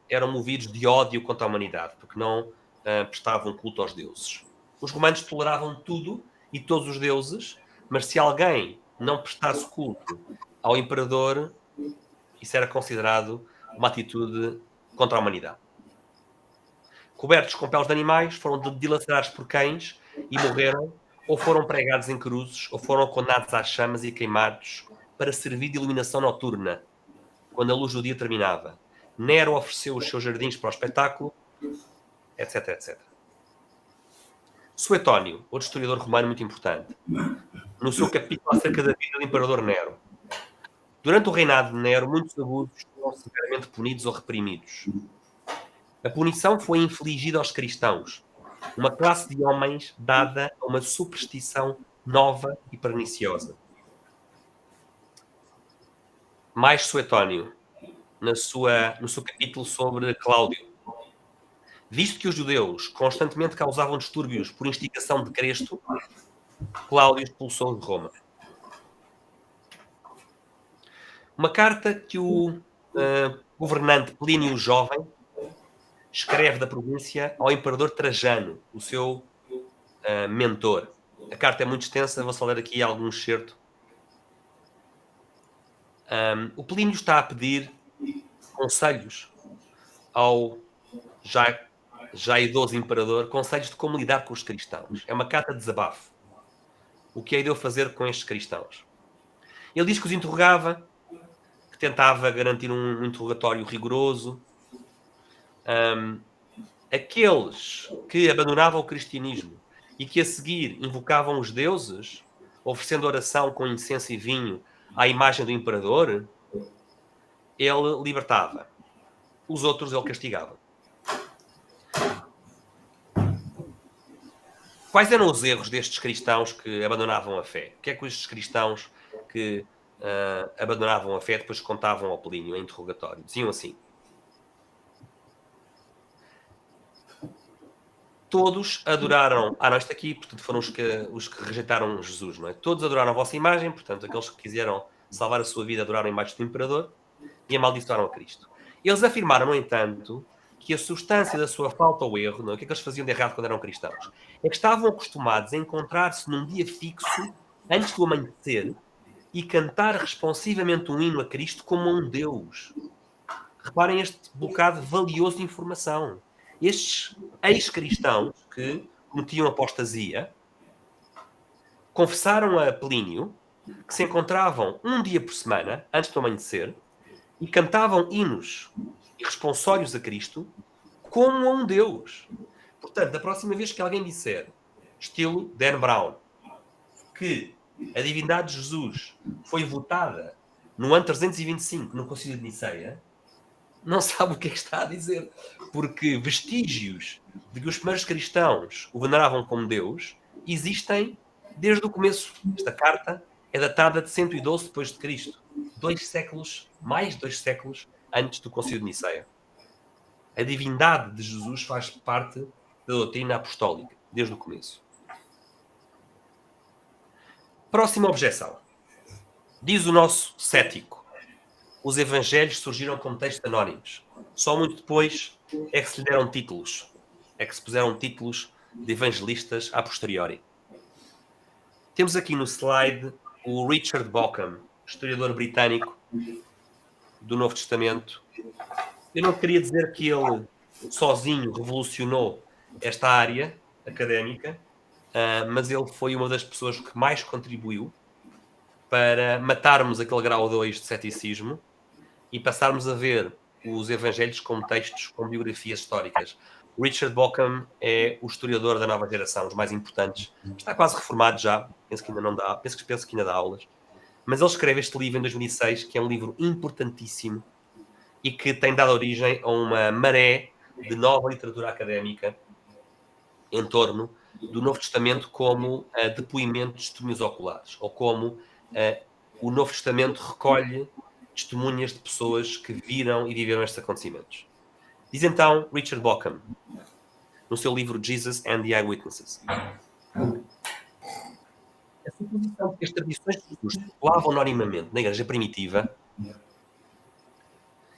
eram movidos de ódio contra a humanidade, porque não prestavam culto aos deuses. Os romanos toleravam tudo e todos os deuses, mas se alguém não prestasse culto ao imperador, isso era considerado uma atitude contra a humanidade. Cobertos com peles de animais, foram dilacerados por cães e morreram, ou foram pregados em cruzes, ou foram condenados às chamas e queimados para servir de iluminação noturna, quando a luz do dia terminava. Nero ofereceu os seus jardins para o espetáculo, etc, etc. Suetónio, outro historiador romano muito importante, no seu capítulo acerca da vida do imperador Nero. Durante o reinado de Nero, muitos abusos foram severamente punidos ou reprimidos. A punição foi infligida aos cristãos, uma classe de homens dada a uma superstição nova e perniciosa. Mais Suetónio, no seu capítulo sobre Cláudio. Visto que os judeus constantemente causavam distúrbios por instigação de Cresto, Cláudio expulsou de Roma. Uma carta que o governante Plínio Jovem escreve da província ao imperador Trajano, o seu mentor. A carta é muito extensa, vou só ler aqui algum excerto. O Plínio está a pedir conselhos ao já idoso imperador, conselhos de como lidar com os cristãos. É uma carta de desabafo. O que hei de eu fazer com estes cristãos? Ele diz que os interrogava, que tentava garantir um interrogatório rigoroso. Aqueles que abandonavam o cristianismo e que a seguir invocavam os deuses, oferecendo oração com incenso e vinho à imagem do imperador, ele libertava. Os outros ele castigava. Quais eram os erros destes cristãos que abandonavam a fé? O que é que estes cristãos que abandonavam a fé, depois contavam ao Plínio em interrogatório. Diziam assim: todos adoraram... não, isto aqui, portanto, foram os que rejeitaram Jesus, não é? Todos adoraram a vossa imagem, portanto, aqueles que quiseram salvar a sua vida adoraram a imagem do imperador e amaldiçoaram a Cristo. Eles afirmaram, no entanto, que a substância da sua falta ou erro, não é? O que é que eles faziam de errado quando eram cristãos? É que estavam acostumados a encontrar-se num dia fixo, antes do amanhecer, e cantar responsivamente um hino a Cristo como a um Deus. Reparem este bocado valioso de informação. Estes ex-cristãos que cometiam apostasia confessaram a Plínio que se encontravam um dia por semana, antes do amanhecer, e cantavam hinos e responsórios a Cristo como a um Deus. Portanto, da próxima vez que alguém disser, estilo Dan Brown, que a divindade de Jesus foi votada no ano 325 no Concílio de Niceia, não sabe o que é que está a dizer. Porque vestígios de que os primeiros cristãos o veneravam como Deus existem desde o começo. Esta carta é datada de 112 depois de Cristo. 2 séculos, mais de 2 séculos antes do Concílio de Niceia. A divindade de Jesus faz parte da doutrina apostólica, desde o começo. Próxima objeção. Diz o nosso cético: os evangelhos surgiram como textos anónimos. Só muito depois é que se lhe deram títulos. É que se puseram títulos de evangelistas a posteriori. Temos aqui no slide o Richard Bauckham, historiador britânico do Novo Testamento. Eu não queria dizer que ele sozinho revolucionou esta área académica, mas ele foi uma das pessoas que mais contribuiu para matarmos aquele grau 2 de ceticismo e passarmos a ver os evangelhos como textos com biografias históricas. O Richard Bauckham é o historiador da nova geração, os mais importantes. Está quase reformado já, penso que ainda não dá, penso que ainda dá aulas. Mas ele escreve este livro em 2006, que é um livro importantíssimo e que tem dado origem a uma maré de nova literatura académica em torno do Novo Testamento como depoimento de testemunhos oculares, ou como o Novo Testamento recolhe testemunhas de pessoas que viram e viveram estes acontecimentos. Diz então Richard Bauckham, no seu livro Jesus and the Eyewitnesses: a suposição de que as tradições de Jesus circulavam anonimamente na Igreja primitiva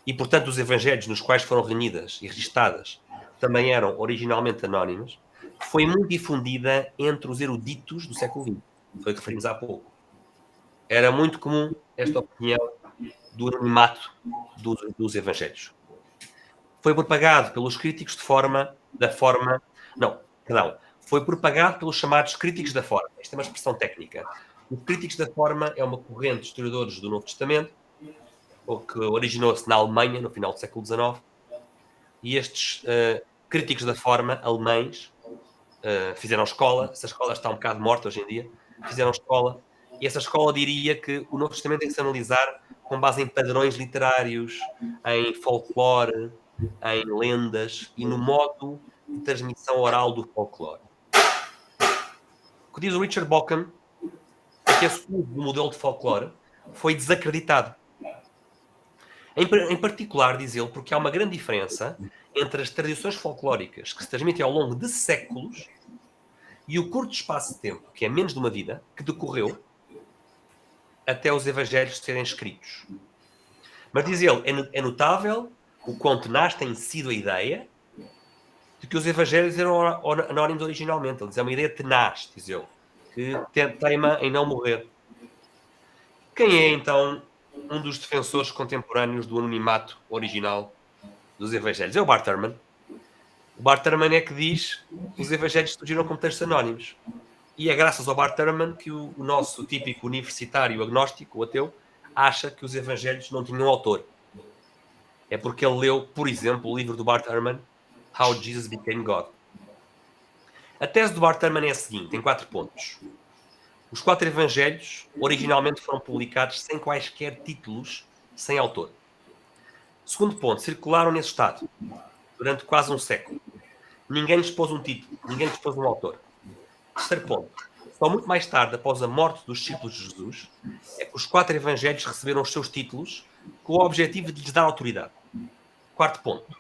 e, portanto, os evangelhos nos quais foram reunidas e registadas também eram originalmente anónimos, foi muito difundida entre os eruditos do século XX. Foi o que referimos há pouco. Era muito comum esta opinião do anonimato dos evangelhos. Foi propagado pelos críticos foi propagado pelos chamados críticos da forma. Esta é uma expressão técnica. Os críticos da forma é uma corrente de historiadores do Novo Testamento, que originou-se na Alemanha no final do século XIX, e estes críticos da forma alemães fizeram escola. Essa escola está um bocado morta hoje em dia. Fizeram escola, e essa escola diria que o Novo Testamento tem que se analisar com base em padrões literários, em folclore, em lendas e no modo de transmissão oral do folclore. O que diz o Richard Bauckham é que esse uso do modelo de folclore foi desacreditado. Em particular, diz ele, porque há uma grande diferença entre as tradições folclóricas que se transmitem ao longo de séculos e o curto espaço de tempo, que é menos de uma vida, que decorreu até os evangelhos serem escritos. Mas, diz ele, é notável o quão tenaz tem sido a ideia de que os evangelhos eram anónimos originalmente. Ele diz, é uma ideia tenaz, diz ele, que teima em não morrer. Quem é, então, um dos defensores contemporâneos do anonimato original dos evangelhos? É o Bart Ehrman. O Bart Ehrman é que diz que os evangelhos surgiram como textos anónimos. E é graças ao Bart Ehrman que o nosso típico universitário agnóstico, o ateu, acha que os evangelhos não tinham autor. É porque ele leu, por exemplo, o livro do Bart Ehrman, How Jesus Became God. A tese do Bart Ehrman é a seguinte, tem 4 pontos. Os 4 evangelhos originalmente foram publicados sem quaisquer títulos, sem autor. Segundo ponto, circularam nesse estado durante quase um século. Ninguém lhes pôs um título, ninguém lhes pôs um autor. Terceiro ponto, Só muito mais tarde, após a morte dos discípulos de Jesus, é que os 4 evangelhos receberam os seus títulos com o objetivo de lhes dar autoridade. Quarto ponto.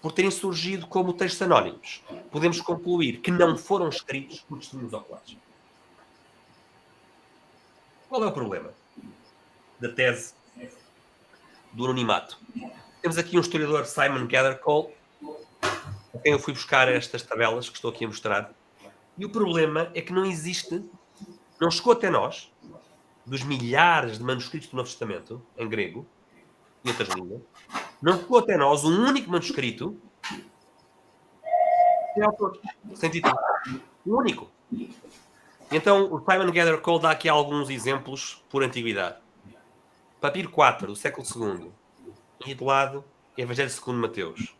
Por terem surgido como textos anónimos, podemos concluir que não foram escritos por testemunhos oculares. Qual é o problema da tese do anonimato? Temos aqui um historiador, Simon Gathercole, a quem eu fui buscar estas tabelas que estou aqui a mostrar, e o problema é que não chegou até nós, dos milhares de manuscritos do Novo Testamento, em grego e outras línguas, não chegou até nós um único manuscrito sem autor, sem título. Um único. Então, o Simon Gathercole dá aqui alguns exemplos por antiguidade. Papiro 4, do século II. E do lado, Evangelho segundo Mateus.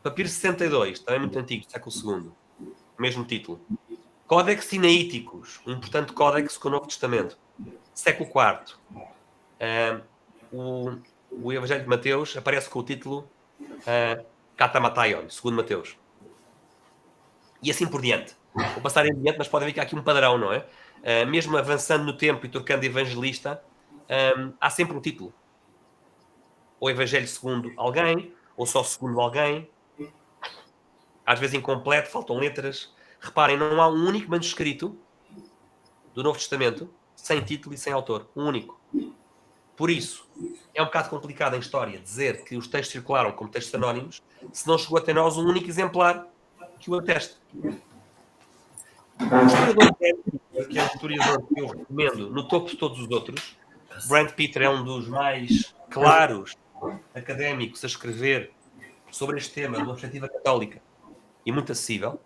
Papiro 62, também muito antigo, do século II. Mesmo título. Códex Sinaíticos, um importante códex com o Novo Testamento. Século IV. O Evangelho de Mateus aparece com o título Katamataion, segundo Mateus. E assim por diante. Vou passar em diante, mas pode ver que há aqui um padrão, não é? Mesmo avançando no tempo e trocando de evangelista, há sempre um título. Ou Evangelho segundo alguém, ou só segundo alguém. Às vezes incompleto, faltam letras. Reparem, não há um único manuscrito do Novo Testamento sem título e sem autor. Um único. Por isso, é um bocado complicado em história dizer que os textos circularam como textos anónimos se não chegou até nós um único exemplar que o ateste. O historiador Brent Peter, que é um historiador que eu recomendo no topo de todos os outros, Brent Peter é um dos mais claros académicos a escrever sobre este tema de uma perspectiva católica e muito acessível.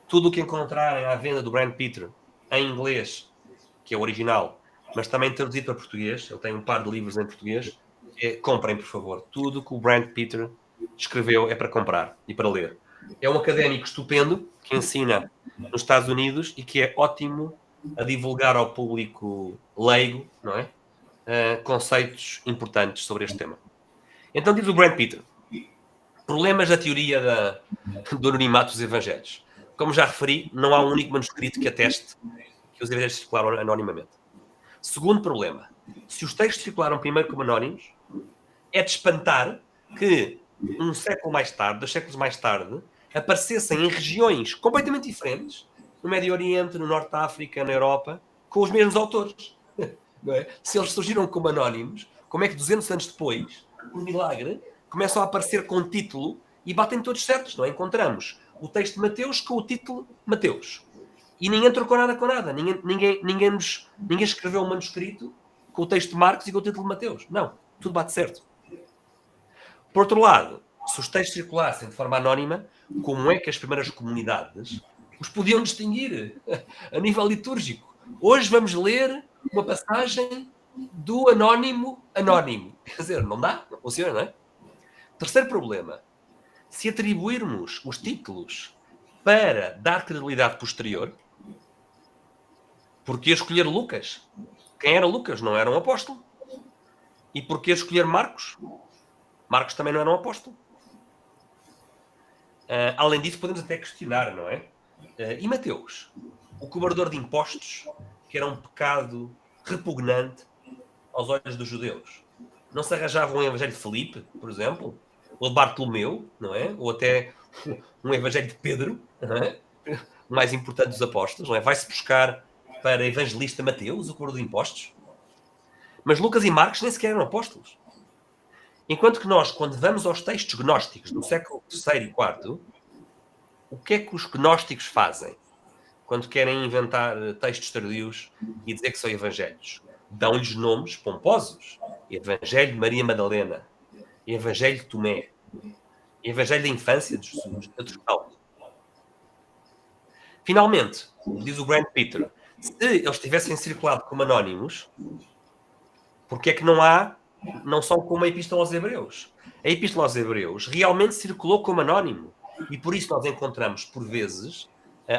Tudo o que encontrarem à venda do Brent Peter em inglês, que é o original, mas também traduzido para português, ele tem um par de livros em português, comprem, por favor. Tudo que o Brent Peter escreveu é para comprar e para ler. É um académico estupendo que ensina nos Estados Unidos e que é ótimo a divulgar ao público leigo, não é? Conceitos importantes sobre este tema. Então diz o Brent Peter: problemas da teoria do anonimato dos evangelhos. Como já referi, não há um único manuscrito que ateste que os evangelhos circularam anonimamente. Segundo problema, se os textos circularam primeiro como anónimos, é de espantar que um século mais tarde, 2 séculos mais tarde, aparecessem em regiões completamente diferentes, no Médio Oriente, no Norte da África, na Europa, com os mesmos autores. Não é? Se eles surgiram como anónimos, como é que 200 anos depois, por milagre, começam a aparecer com título e batem todos certos, não é? Encontramos o texto de Mateus com o título Mateus. E ninguém trocou nada com nada. Ninguém escreveu um manuscrito com o texto de Marcos e com o título de Mateus. Não, tudo bate certo. Por outro lado, se os textos circulassem de forma anónima, como é que as primeiras comunidades os podiam distinguir a nível litúrgico? Hoje vamos ler uma passagem do anónimo. Quer dizer, não dá, não funciona, não é? Terceiro problema. Se atribuirmos os títulos para dar credibilidade posterior, porquê escolher Lucas? Quem era Lucas? Não era um apóstolo. E porquê escolher Marcos? Marcos também não era um apóstolo. Além disso, podemos até questionar, não é? E Mateus? O cobrador de impostos, que era um pecado repugnante aos olhos dos judeus. Não se arranjava um evangelho de Filipe, por exemplo? Ou de Bartolomeu, não é? Ou até um evangelho de Pedro, não é? O mais importante dos apóstolos, não é? Vai-se buscar para evangelista Mateus, o cobrador de impostos. Mas Lucas e Marcos nem sequer eram apóstolos. Enquanto que nós, quando vamos aos textos gnósticos do século III e IV, o que é que os gnósticos fazem quando querem inventar textos tardios e dizer que são evangelhos? Dão-lhes nomes pomposos. Evangelho de Maria Madalena, Evangelho de Tomé, Evangelho da infância de Jesus, outros não. Finalmente, diz o Brent Peter, se eles tivessem circulado como anónimos, porque é que não são como a Epístola aos Hebreus? A Epístola aos Hebreus realmente circulou como anónimo. E por isso nós encontramos, por vezes,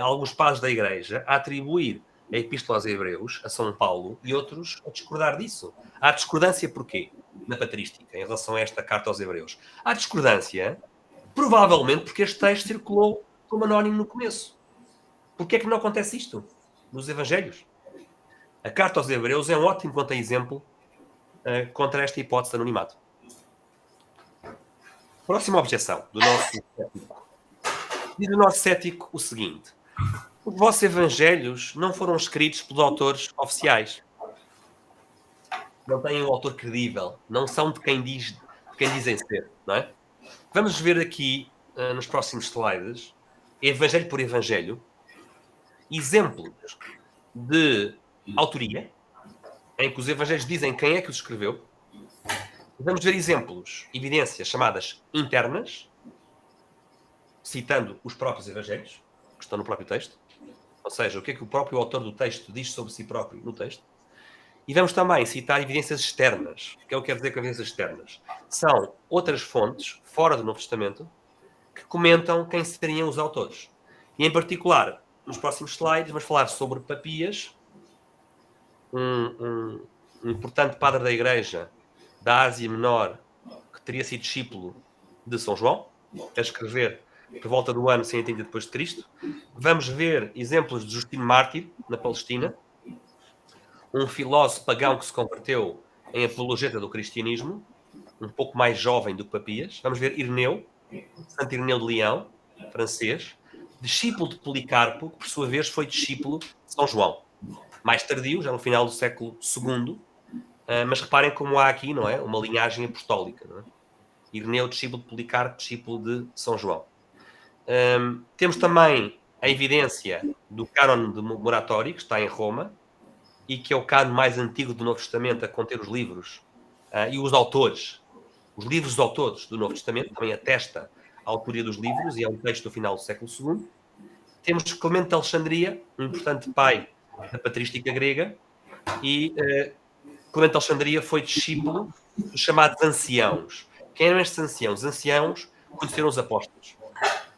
alguns padres da Igreja a atribuir a Epístola aos Hebreus a São Paulo e outros a discordar disso. Há discordância porquê? Na patrística, em relação a esta carta aos Hebreus. Há discordância, provavelmente, porque este texto circulou como anónimo no começo. Porquê é que não acontece isto nos Evangelhos? A carta aos Hebreus é um ótimo contra-exemplo contra esta hipótese de anonimato. Próxima objeção do nosso cético. Diz o nosso cético o seguinte: os vossos evangelhos não foram escritos pelos autores oficiais. Não têm um autor credível. Não são de quem dizem ser, não é? Vamos ver aqui, nos próximos slides, evangelho por evangelho, exemplos de autoria, em que os evangelhos dizem quem é que os escreveu. Vamos ver exemplos, evidências chamadas internas, citando os próprios evangelhos, que estão no próprio texto. Ou seja, o que é que o próprio autor do texto diz sobre si próprio no texto. E vamos também citar evidências externas. O que é que eu quero dizer com evidências externas? São outras fontes, fora do Novo Testamento, que comentam quem seriam os autores. E, em particular, nos próximos slides, vamos falar sobre Papias, um importante padre da Igreja da Ásia Menor, que teria sido discípulo de São João, a escrever por volta do ano 130 depois de Cristo. Vamos ver exemplos de Justino Mártir, na Palestina, um filósofo pagão que se converteu em apologeta do cristianismo, um pouco mais jovem do que Papias. Vamos ver Ireneu, Santo Ireneu de Leão, francês, discípulo de Policarpo, que por sua vez foi discípulo de São João. Mais tardio, já no final do século II, mas reparem como há aqui, não é, uma linhagem apostólica. Não é? Ireneu, discípulo de Policarpo, discípulo de São João. Temos também a evidência do cânon de Muratori, que está em Roma, e que é o cânon mais antigo do Novo Testamento a conter os livros e os autores. Os livros dos autores do Novo Testamento também atesta a autoria dos livros, e é um texto do final do século II. Temos Clemente de Alexandria, um importante pai da patrística grega, e Clemente de Alexandria foi discípulo dos chamados anciãos. Quem eram estes anciãos? Os anciãos conheceram os apóstolos.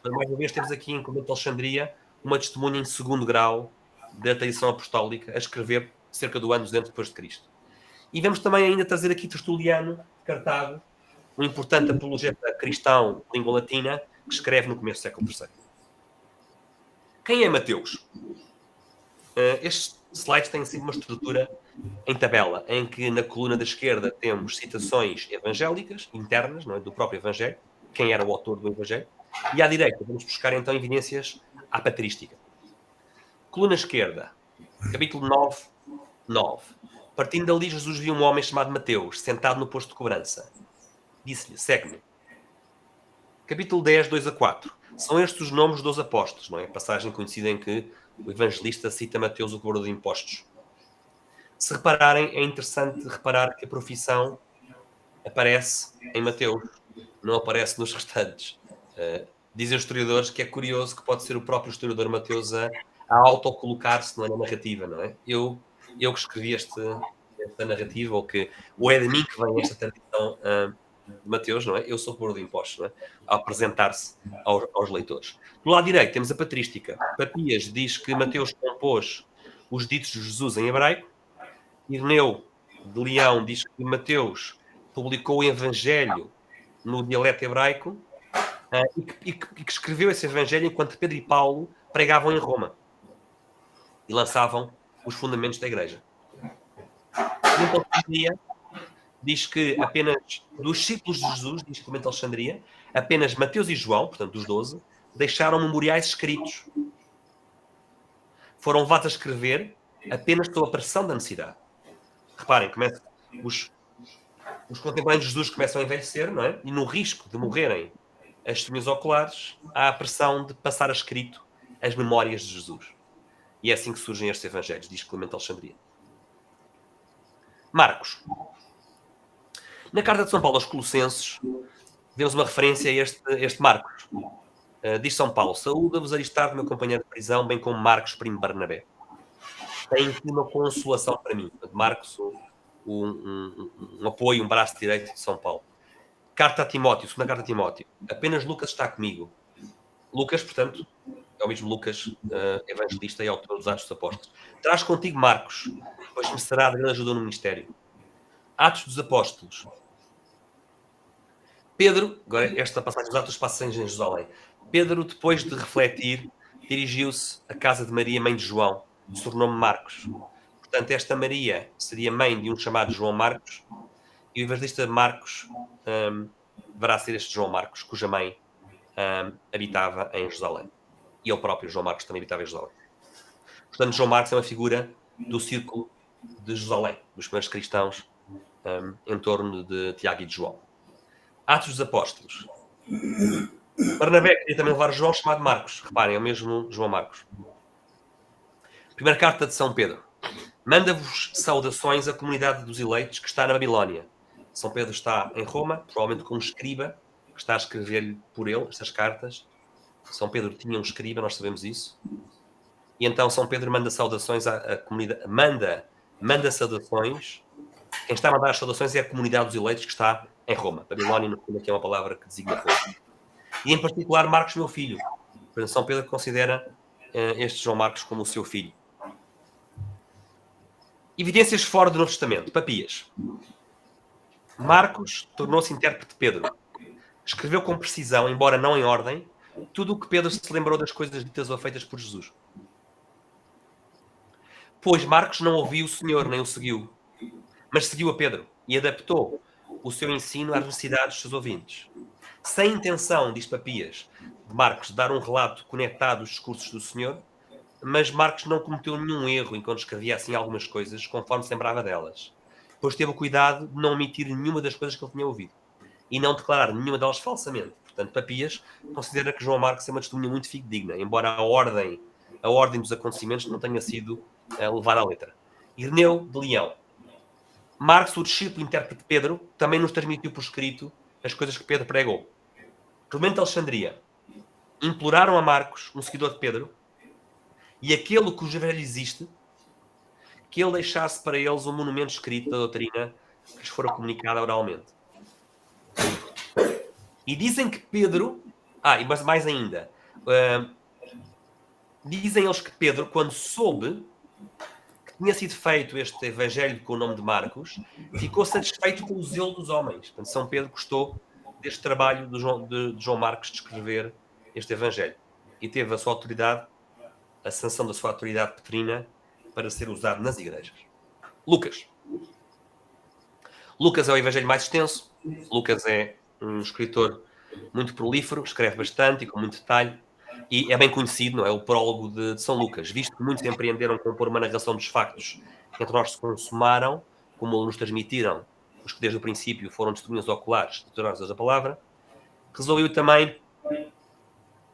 Mas, mais uma vez, temos aqui em Clemente de Alexandria uma testemunha em segundo grau da tradição apostólica a escrever cerca do ano 200 depois de Cristo. E vamos também ainda trazer aqui Tertuliano de Cartago, um importante apologeta cristão de língua latina, que escreve no começo do século III. Quem é Mateus? Estes slides têm sempre uma estrutura em tabela, em que na coluna da esquerda temos citações evangélicas, internas, não é, do próprio Evangelho, quem era o autor do Evangelho, e à direita vamos buscar então evidências à patrística. Coluna esquerda, capítulo 9. Partindo dali, Jesus viu um homem chamado Mateus, sentado no posto de cobrança. Disse-lhe, segue-me. Capítulo 10, 2 a 4. São estes os nomes dos apóstolos, não é? Passagem conhecida em que o evangelista cita Mateus, o cobrador de impostos. Se repararem, é interessante reparar que a profissão aparece em Mateus, não aparece nos restantes. Dizem os historiadores que é curioso que pode ser o próprio historiador Mateus a autocolocar-se na narrativa, não é? Eu que escrevi esta narrativa, ou é de mim que vem esta tradição de Mateus, não é? Eu sou cobrador de impostos, não é? A apresentar-se aos leitores. Do lado direito temos a patrística. Papias diz que Mateus compôs os ditos de Jesus em hebraico. Ireneu de Leão diz que Mateus publicou o Evangelho no dialeto hebraico e que escreveu esse Evangelho enquanto Pedro e Paulo pregavam em Roma e lançavam os fundamentos da Igreja. Clemente de Alexandria diz que apenas dos discípulos de Jesus, diz Clemente de Alexandria, apenas Mateus e João, portanto dos 12, deixaram memoriais escritos. Foram levados a escrever apenas pela pressão da necessidade. Reparem, os contemporâneos de Jesus começam a envelhecer, não é? E no risco de morrerem as testemunhas oculares, há a pressão de passar a escrito as memórias de Jesus. E é assim que surgem estes evangelhos, diz Clemente de Alexandria. Marcos. Na carta de São Paulo aos Colossenses, vemos uma referência a este Marcos. Diz São Paulo, saúda-vos Aristarco, meu companheiro de prisão, bem como Marcos, primo Barnabé. Tem aqui uma consolação para mim. Marcos, um apoio, um braço direito de São Paulo. Carta a Timóteo, segunda carta a Timóteo. Apenas Lucas está comigo. Lucas, portanto, é o mesmo Lucas, evangelista e autor dos Atos dos Apóstolos. Traz contigo Marcos, pois me será de grande ajuda no ministério. Atos dos Apóstolos. Pedro, agora esta passagem dos Atos passa em Jerusalém. Pedro, depois de refletir, dirigiu-se à casa de Maria, mãe de João, sobrenome Marcos. portanto, esta Maria seria mãe de um chamado João Marcos, e o evangelista Marcos deverá ser este João Marcos, cuja mãe habitava em Jerusalém. E ele próprio, João Marcos, também habitava em Jerusalém. Portanto, João Marcos é uma figura do círculo de Jerusalém, dos primeiros cristãos em torno de Tiago e de João. Atos dos Apóstolos. Barnabé queria também levar João, chamado Marcos. Reparem, é o mesmo João Marcos. Primeira carta de São Pedro. Manda-vos saudações à comunidade dos eleitos que está na Babilónia. São Pedro está em Roma, provavelmente com um escriba, que está a escrever-lhe por ele estas cartas. São Pedro tinha um escriba, nós sabemos isso. E então São Pedro manda saudações à comunidade. Manda saudações. Quem está a mandar as saudações é a comunidade dos eleitos que está em Roma. Babilónia, no fundo, aqui é uma palavra que designa Roma. E em particular, Marcos, meu filho. Portanto, São Pedro considera este João Marcos como o seu filho. Evidências fora do Novo Testamento. Papias. Marcos tornou-se intérprete de Pedro. Escreveu com precisão, embora não em ordem, tudo o que Pedro se lembrou das coisas ditas ou feitas por Jesus. Pois Marcos não ouviu o Senhor, nem o seguiu, mas seguiu a Pedro e adaptou o seu ensino às necessidades dos seus ouvintes. Sem intenção, diz Papias, de Marcos dar um relato conectado aos discursos do Senhor, mas Marcos não cometeu nenhum erro enquanto escrevia assim algumas coisas, conforme se lembrava delas, pois teve o cuidado de não omitir nenhuma das coisas que ele tinha ouvido e não declarar nenhuma delas falsamente. Portanto, Papias considera que João Marcos é uma testemunha muito fidedigna, embora a ordem dos acontecimentos não tenha sido levada à letra. Ireneu de Leão. Marcos, o discípulo intérprete de Pedro, também nos transmitiu por escrito as coisas que Pedro pregou. Clemente de Alexandria. Imploraram a Marcos, um seguidor de Pedro, e aquele cujo evangelho existe, que ele deixasse para eles um monumento escrito da doutrina que lhes fora comunicada oralmente. E dizem que Pedro... mas mais ainda. Dizem eles que Pedro, quando soube que tinha sido feito este evangelho com o nome de Marcos, ficou satisfeito com o zelo dos homens. Portanto, São Pedro gostou deste trabalho de João Marcos de escrever este evangelho. E teve a sua autoridade, a sanção da sua autoridade petrina para ser usado nas igrejas. Lucas. Lucas é o evangelho mais extenso. Lucas é um escritor muito prolífero, escreve bastante e com muito detalhe. E é bem conhecido, não é? O prólogo de São Lucas, visto que muitos empreenderam compor uma narração dos factos que entre nós se consumaram, como nos transmitiram os que desde o princípio foram testemunhas oculares titulares da palavra, resolveu também,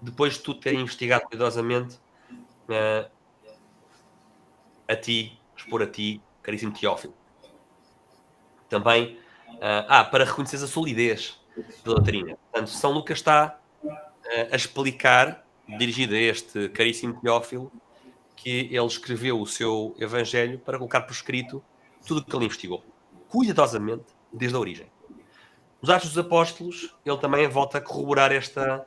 depois de tudo ter investigado cuidadosamente, expor a ti, caríssimo Teófilo. Também, para reconhecer a solidez da doutrina. Portanto, São Lucas está a explicar, dirigido a este caríssimo Teófilo, que ele escreveu o seu evangelho para colocar por escrito tudo o que ele investigou, cuidadosamente, desde a origem. Nos Atos dos Apóstolos, ele também volta a corroborar esta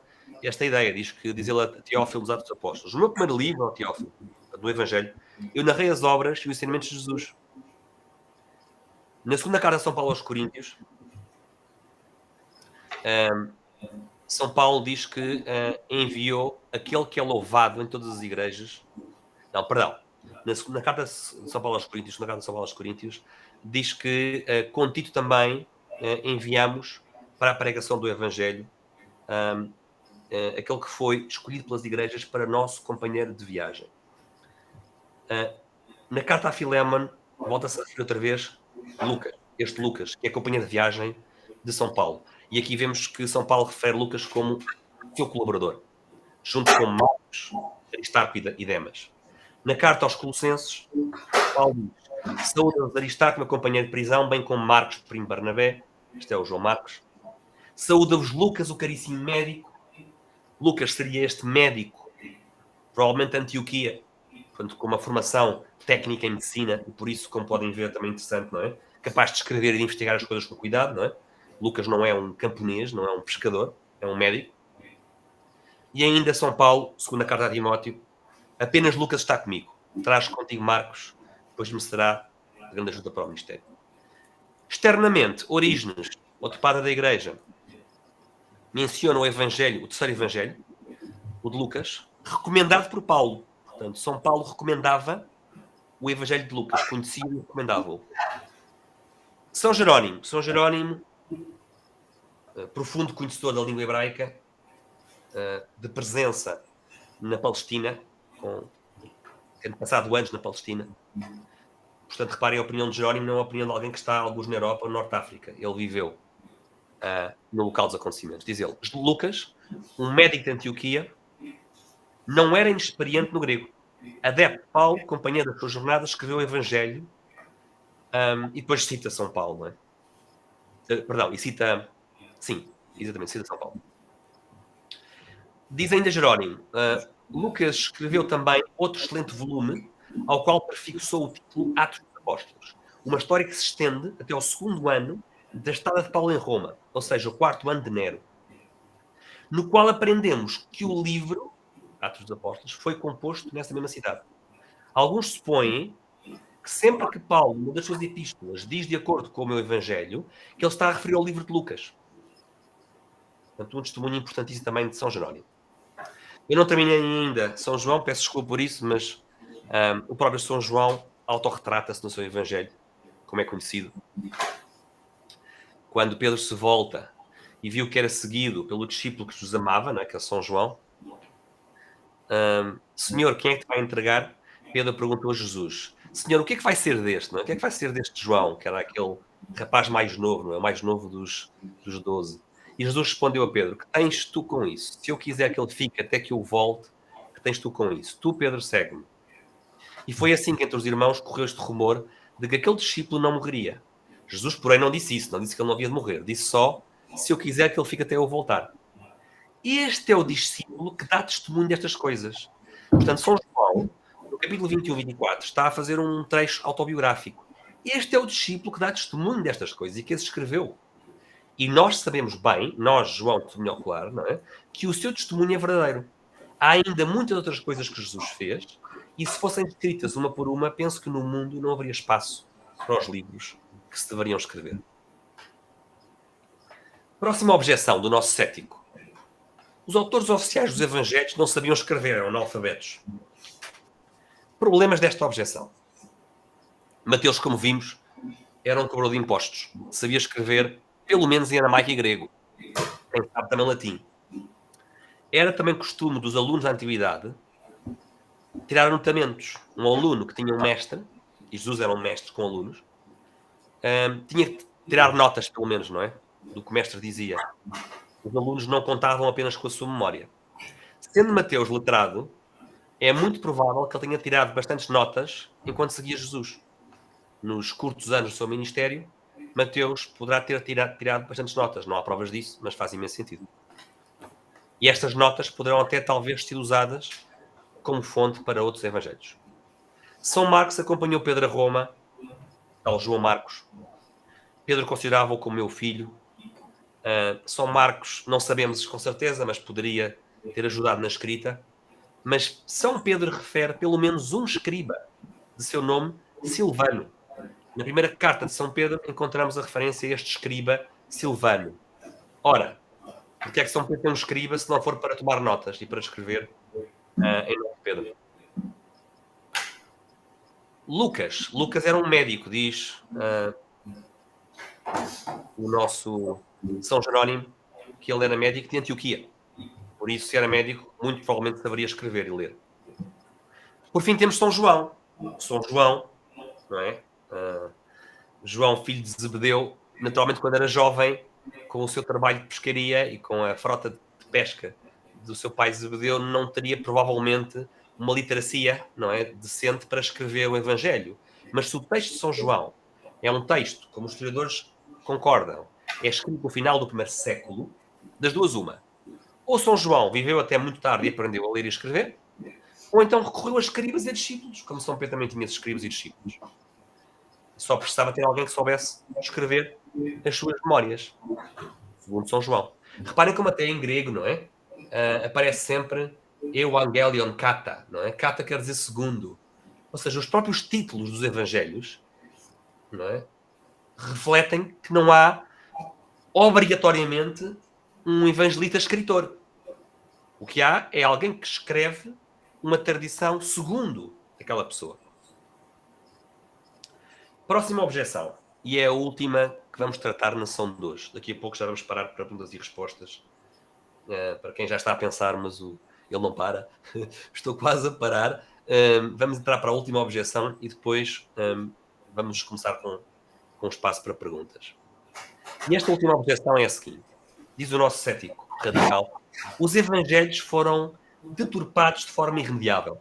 ideia. Diz ele a Teófilo nos Atos dos Apóstolos: no meu primeiro livro, Teófilo, do Evangelho, eu narrei as obras e os ensinamentos de Jesus. Na segunda carta de São Paulo aos Coríntios, São Paulo diz que enviou aquele que é louvado em todas as igrejas. Não, perdão. Na carta de São Paulo aos Coríntios, diz que com Tito também enviamos para a pregação do Evangelho aquele que foi escolhido pelas igrejas para nosso companheiro de viagem. Na carta a Filémon, volta-se a referir outra vez este Lucas, que é a companheira de viagem de São Paulo. E aqui vemos que São Paulo refere Lucas como seu colaborador, junto com Marcos, Aristarco e Demas. Na carta aos Colossenses, Paulo diz: saúde-vos Aristarco, meu companheiro de prisão, bem como Marcos, primo Barnabé, este é o João Marcos. Saúda-vos Lucas, o caríssimo médico. Lucas seria este médico, provavelmente de Antioquia, portanto, com uma formação técnica em medicina, e por isso, como podem ver, também interessante, não é? Capaz de escrever e de investigar as coisas com cuidado, não é? Lucas não é um camponês, não é um pescador, é um médico. E ainda São Paulo, segunda carta a Timóteo: apenas Lucas está comigo. Traz contigo Marcos, pois me será de grande ajuda para o ministério. Externamente, Orígenes, outro padre da igreja, menciona o Evangelho, o terceiro Evangelho, o de Lucas, recomendado por Paulo. Portanto, São Paulo recomendava o Evangelho de Lucas, conhecia e recomendava-o. São Jerónimo, profundo conhecedor da língua hebraica, de presença na Palestina, tendo passado anos na Palestina. Portanto, reparem, a opinião de Jerónimo não é a opinião de alguém que está, alguns na Europa ou Norte de África. Ele viveu no local dos acontecimentos. Diz ele, Lucas, um médico de Antioquia, não era inexperiente no grego. Adepto de Paulo, companheiro das suas jornadas, escreveu o Evangelho e depois cita São Paulo, não é? Perdão, e cita... Sim, exatamente, cita São Paulo. Diz ainda Jerónimo, Lucas escreveu também outro excelente volume, ao qual prefixou o título Atos dos Apóstolos. Uma história que se estende até ao 2º ano da estada de Paulo em Roma, ou seja, o 4º ano de Nero, no qual aprendemos que o livro, Atos dos Apóstolos, foi composto nessa mesma cidade. Alguns supõem que sempre que Paulo, numa das suas epístolas, diz de acordo com o meu Evangelho, que ele está a referir ao livro de Lucas. Portanto, um testemunho importantíssimo também de São Jerónimo. Eu não terminei ainda São João, peço desculpa por isso, mas o próprio São João autorretrata-se no seu Evangelho, como é conhecido. Quando Pedro se volta e viu que era seguido pelo discípulo que Jesus amava, não é? Que é São João, Senhor, quem é que te vai entregar? Pedro perguntou a Jesus, Senhor, o que é que vai ser deste? Não é? O que é que vai ser deste João, que era aquele rapaz mais novo, não é? O mais novo dos 12. E Jesus respondeu a Pedro, que tens tu com isso? Se eu quiser que ele fique até que eu volte, que tens tu com isso? Tu, Pedro, segue-me. E foi assim que entre os irmãos correu este rumor de que aquele discípulo não morreria. Jesus, porém, não disse isso, não disse que ele não havia de morrer. Disse só, se eu quiser que ele fique até eu voltar. Este é o discípulo que dá testemunho destas coisas. Portanto, São João, no capítulo 21 e 24, está a fazer um trecho autobiográfico. Este é o discípulo que dá testemunho destas coisas e que as escreveu. E nós sabemos bem, nós, João, testemunho ocular, não é? Que o seu testemunho é verdadeiro. Há ainda muitas outras coisas que Jesus fez, e se fossem escritas uma por uma, penso que no mundo não haveria espaço para os livros que se deveriam escrever. Próxima objeção do nosso cético. Os autores oficiais dos Evangelhos não sabiam escrever, eram analfabetos. Problemas desta objeção. Mateus, como vimos, era um cobrador de impostos. Sabia escrever, pelo menos em aramaico e grego. Quem sabe também latim. Era também costume dos alunos da antiguidade tirar anotamentos. Um aluno que tinha um mestre, e Jesus era um mestre com alunos, tinha que tirar notas, pelo menos, não é? Do que o mestre dizia. Os alunos não contavam apenas com a sua memória. Sendo Mateus letrado, é muito provável que ele tenha tirado bastantes notas enquanto seguia Jesus. Nos curtos anos do seu ministério, Mateus poderá ter tirado bastantes notas. Não há provas disso, mas faz imenso sentido. E estas notas poderão até talvez ser usadas como fonte para outros evangelhos. São Marcos acompanhou Pedro a Roma, tal João Marcos. Pedro considerava-o como meu filho. São Marcos, não sabemos com certeza, mas poderia ter ajudado na escrita. Mas São Pedro refere pelo menos um escriba de seu nome, Silvano. Na primeira carta de São Pedro encontramos a referência a este escriba Silvano. Ora, porque é que São Pedro tem um escriba se não for para tomar notas e para escrever em nome de Pedro? Lucas era um médico, diz o nosso São Jerónimo, que ele era médico de Antioquia. Por isso, se era médico, muito provavelmente saberia escrever e ler. Por fim, temos São João. São João, não é? João, filho de Zebedeu, naturalmente, quando era jovem, com o seu trabalho de pescaria e com a frota de pesca do seu pai Zebedeu, não teria provavelmente uma literacia, não é, decente para escrever o Evangelho. Mas se o texto de São João é um texto, como os historiadores concordam, é escrito no final do primeiro século, das duas uma. Ou São João viveu até muito tarde e aprendeu a ler e escrever, ou então recorreu a escribas e a discípulos, como São Pedro também tinha escribas e discípulos. Só precisava ter alguém que soubesse escrever as suas memórias, segundo São João. Reparem como até em grego, não é? Aparece sempre Evangelion Kata, não é? Kata quer dizer segundo. Ou seja, os próprios títulos dos evangelhos, não é? Refletem que não há obrigatoriamente um evangelista escritor. O que há é alguém que escreve uma tradição segundo aquela pessoa. Próxima objeção, e é a última que vamos tratar na sessão de hoje. Daqui a pouco já vamos parar para perguntas e respostas. Para quem já está a pensar, mas ele não para. Estou quase a parar. Vamos entrar para a última objeção e depois vamos começar com espaço para perguntas. E esta última objeção é a seguinte. Diz o nosso cético radical: os evangelhos foram deturpados de forma irremediável.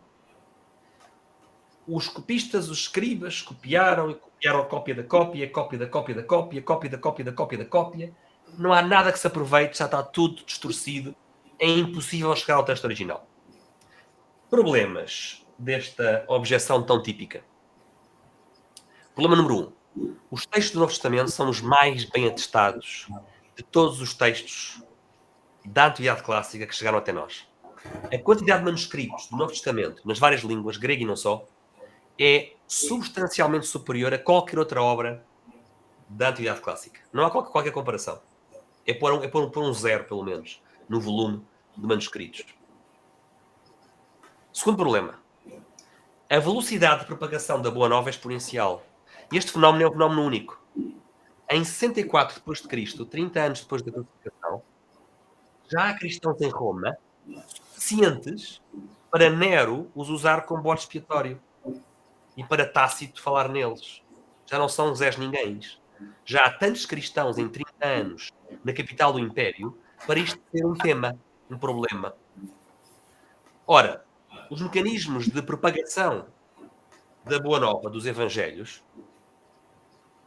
Os copistas, os escribas, copiaram a cópia da cópia, a cópia da cópia da cópia, a cópia da cópia da cópia da cópia. Não há nada que se aproveite, já está tudo distorcido. É impossível chegar ao texto original. Problemas desta objeção tão típica. Problema número 1. Os textos do Novo Testamento são os mais bem atestados de todos os textos da Antiguidade Clássica que chegaram até nós. A quantidade de manuscritos do Novo Testamento, nas várias línguas, grego e não só, é substancialmente superior a qualquer outra obra da Antiguidade Clássica. Não há qualquer comparação. É pôr um zero, pelo menos, no volume de manuscritos. Segundo problema. A velocidade de propagação da Boa Nova é exponencial. Este fenómeno é um fenómeno único. Em 64 d.C., 30 anos depois da crucificação, já há cristãos em Roma suficientes para Nero os usar como bode expiatório e para Tácito falar neles. Já não são Zés ninguéms. Já há tantos cristãos em 30 anos na capital do Império para isto ser um tema, um problema. Ora, os mecanismos de propagação da Boa Nova, dos Evangelhos,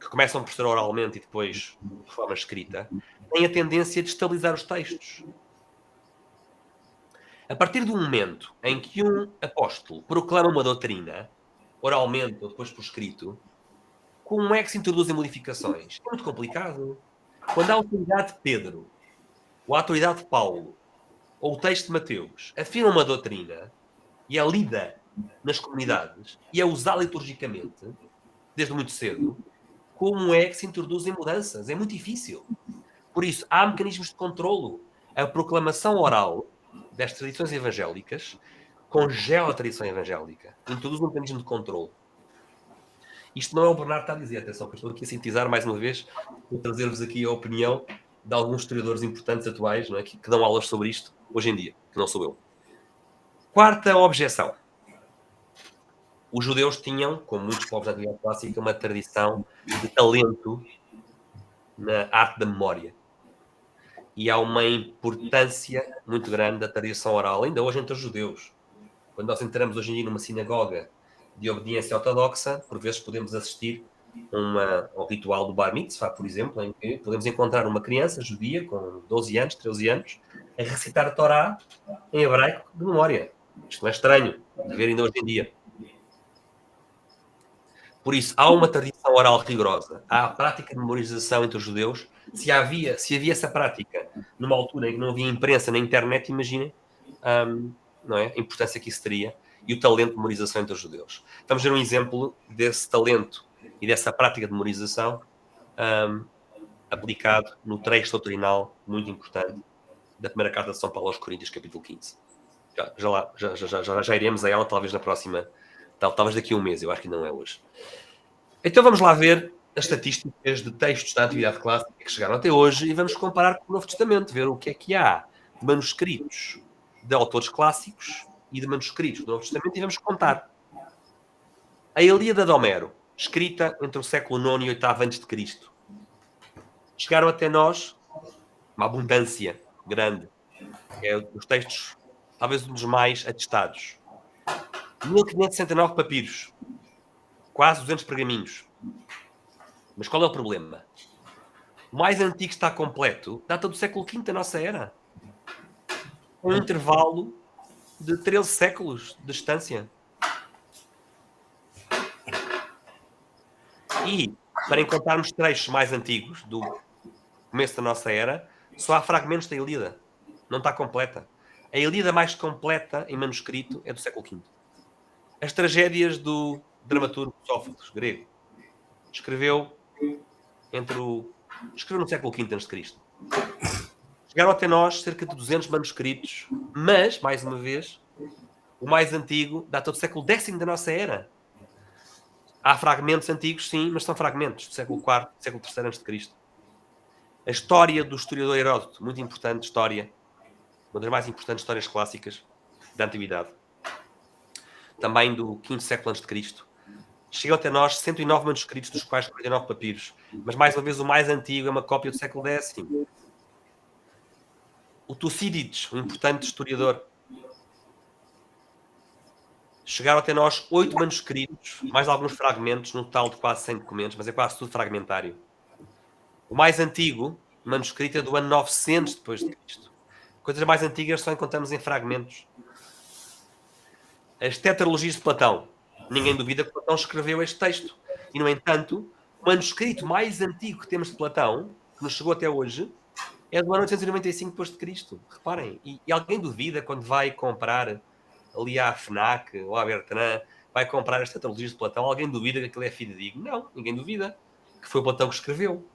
que começam por ser oralmente e depois de forma escrita, têm a tendência de estabilizar os textos. A partir do momento em que um apóstolo proclama uma doutrina, oralmente ou depois por escrito, como é que se introduzem modificações? É muito complicado. Quando a autoridade de Pedro, ou a autoridade de Paulo, ou o texto de Mateus, afirma uma doutrina e é lida nas comunidades e é usada liturgicamente, desde muito cedo, como é que se introduzem mudanças? É muito difícil. Por isso, há mecanismos de controlo. A proclamação oral das tradições evangélicas congela a tradição evangélica. Introduz um mecanismo de controlo. Isto não é o Bernardo que está a dizer, atenção, que eu estou aqui a sintetizar mais uma vez, vou trazer-vos aqui a opinião de alguns historiadores importantes atuais, não é, que dão aulas sobre isto hoje em dia, que não sou eu. Quarta objeção. Os judeus tinham, como muitos povos da Antiguidade Clássica, uma tradição de talento na arte da memória. E há uma importância muito grande da tradição oral, ainda hoje entre os judeus. Quando nós entramos hoje em dia numa sinagoga de obediência ortodoxa, por vezes podemos assistir ao ritual do Bar Mitzvah, por exemplo, em que podemos encontrar uma criança judia com 12 anos, 13 anos, a recitar a Torá em hebraico de memória. Isto não é estranho de ver ainda hoje em dia. Por isso, há uma tradição oral rigorosa. Há a prática de memorização entre os judeus. Se havia essa prática numa altura em que não havia imprensa na internet, imaginem não é? A importância que isso teria e o talento de memorização entre os judeus. Vamos ver um exemplo desse talento e dessa prática de memorização aplicado no trecho doutrinal muito importante da primeira carta de São Paulo aos Coríntios, capítulo 15. Já iremos a ela, talvez na próxima, talvez daqui a um mês, eu acho que não é hoje. Então vamos lá ver as estatísticas de textos da Antiguidade Clássica que chegaram até hoje e vamos comparar com o Novo Testamento, ver o que é que há de manuscritos de autores clássicos e de manuscritos do Novo Testamento e vamos contar. A Ilíada de Homero, escrita entre o século IX e VIII a.C. Chegaram até nós uma abundância grande. É os textos, talvez um dos mais atestados. 1569 papiros. Quase 200 pergaminhos. Mas qual é o problema? O mais antigo está completo data do século V da nossa era. Um intervalo de 13 séculos de distância. E, para encontrarmos trechos mais antigos, do começo da nossa era, só há fragmentos da Ilíada. Não está completa. A Ilíada mais completa em manuscrito é do século V. As tragédias do dramaturgo Sófocles, grego, escreveu no século V a.C. Chegaram até nós cerca de 200 manuscritos, mas, mais uma vez, o mais antigo data do século X da nossa era. Há fragmentos antigos, sim, mas são fragmentos do século IV, século III a.C. A história do historiador Heródoto, muito importante história, uma das mais importantes histórias clássicas da Antiguidade. Também do V século a.C. Chegam até nós 109 manuscritos, dos quais 49 papiros. Mas, mais uma vez, o mais antigo é uma cópia do século X. O Tucídides, um importante historiador, chegaram até nós 8 manuscritos, mais alguns fragmentos, no total de quase 100 documentos, mas é quase tudo fragmentário. O mais antigo manuscrito é do ano 900 depois de Cristo. Coisas mais antigas só encontramos em fragmentos. As tetralogias de Platão. Ninguém duvida que Platão escreveu este texto. E, no entanto, o manuscrito mais antigo que temos de Platão, que nos chegou até hoje, é do ano 895 depois de Cristo. Reparem. E alguém duvida quando vai comprar ali à FNAC ou à Bertrand, vai comprar as tetralogias de Platão, alguém duvida que aquilo é fidedigno? Não, ninguém duvida. Que foi o Platão que escreveu.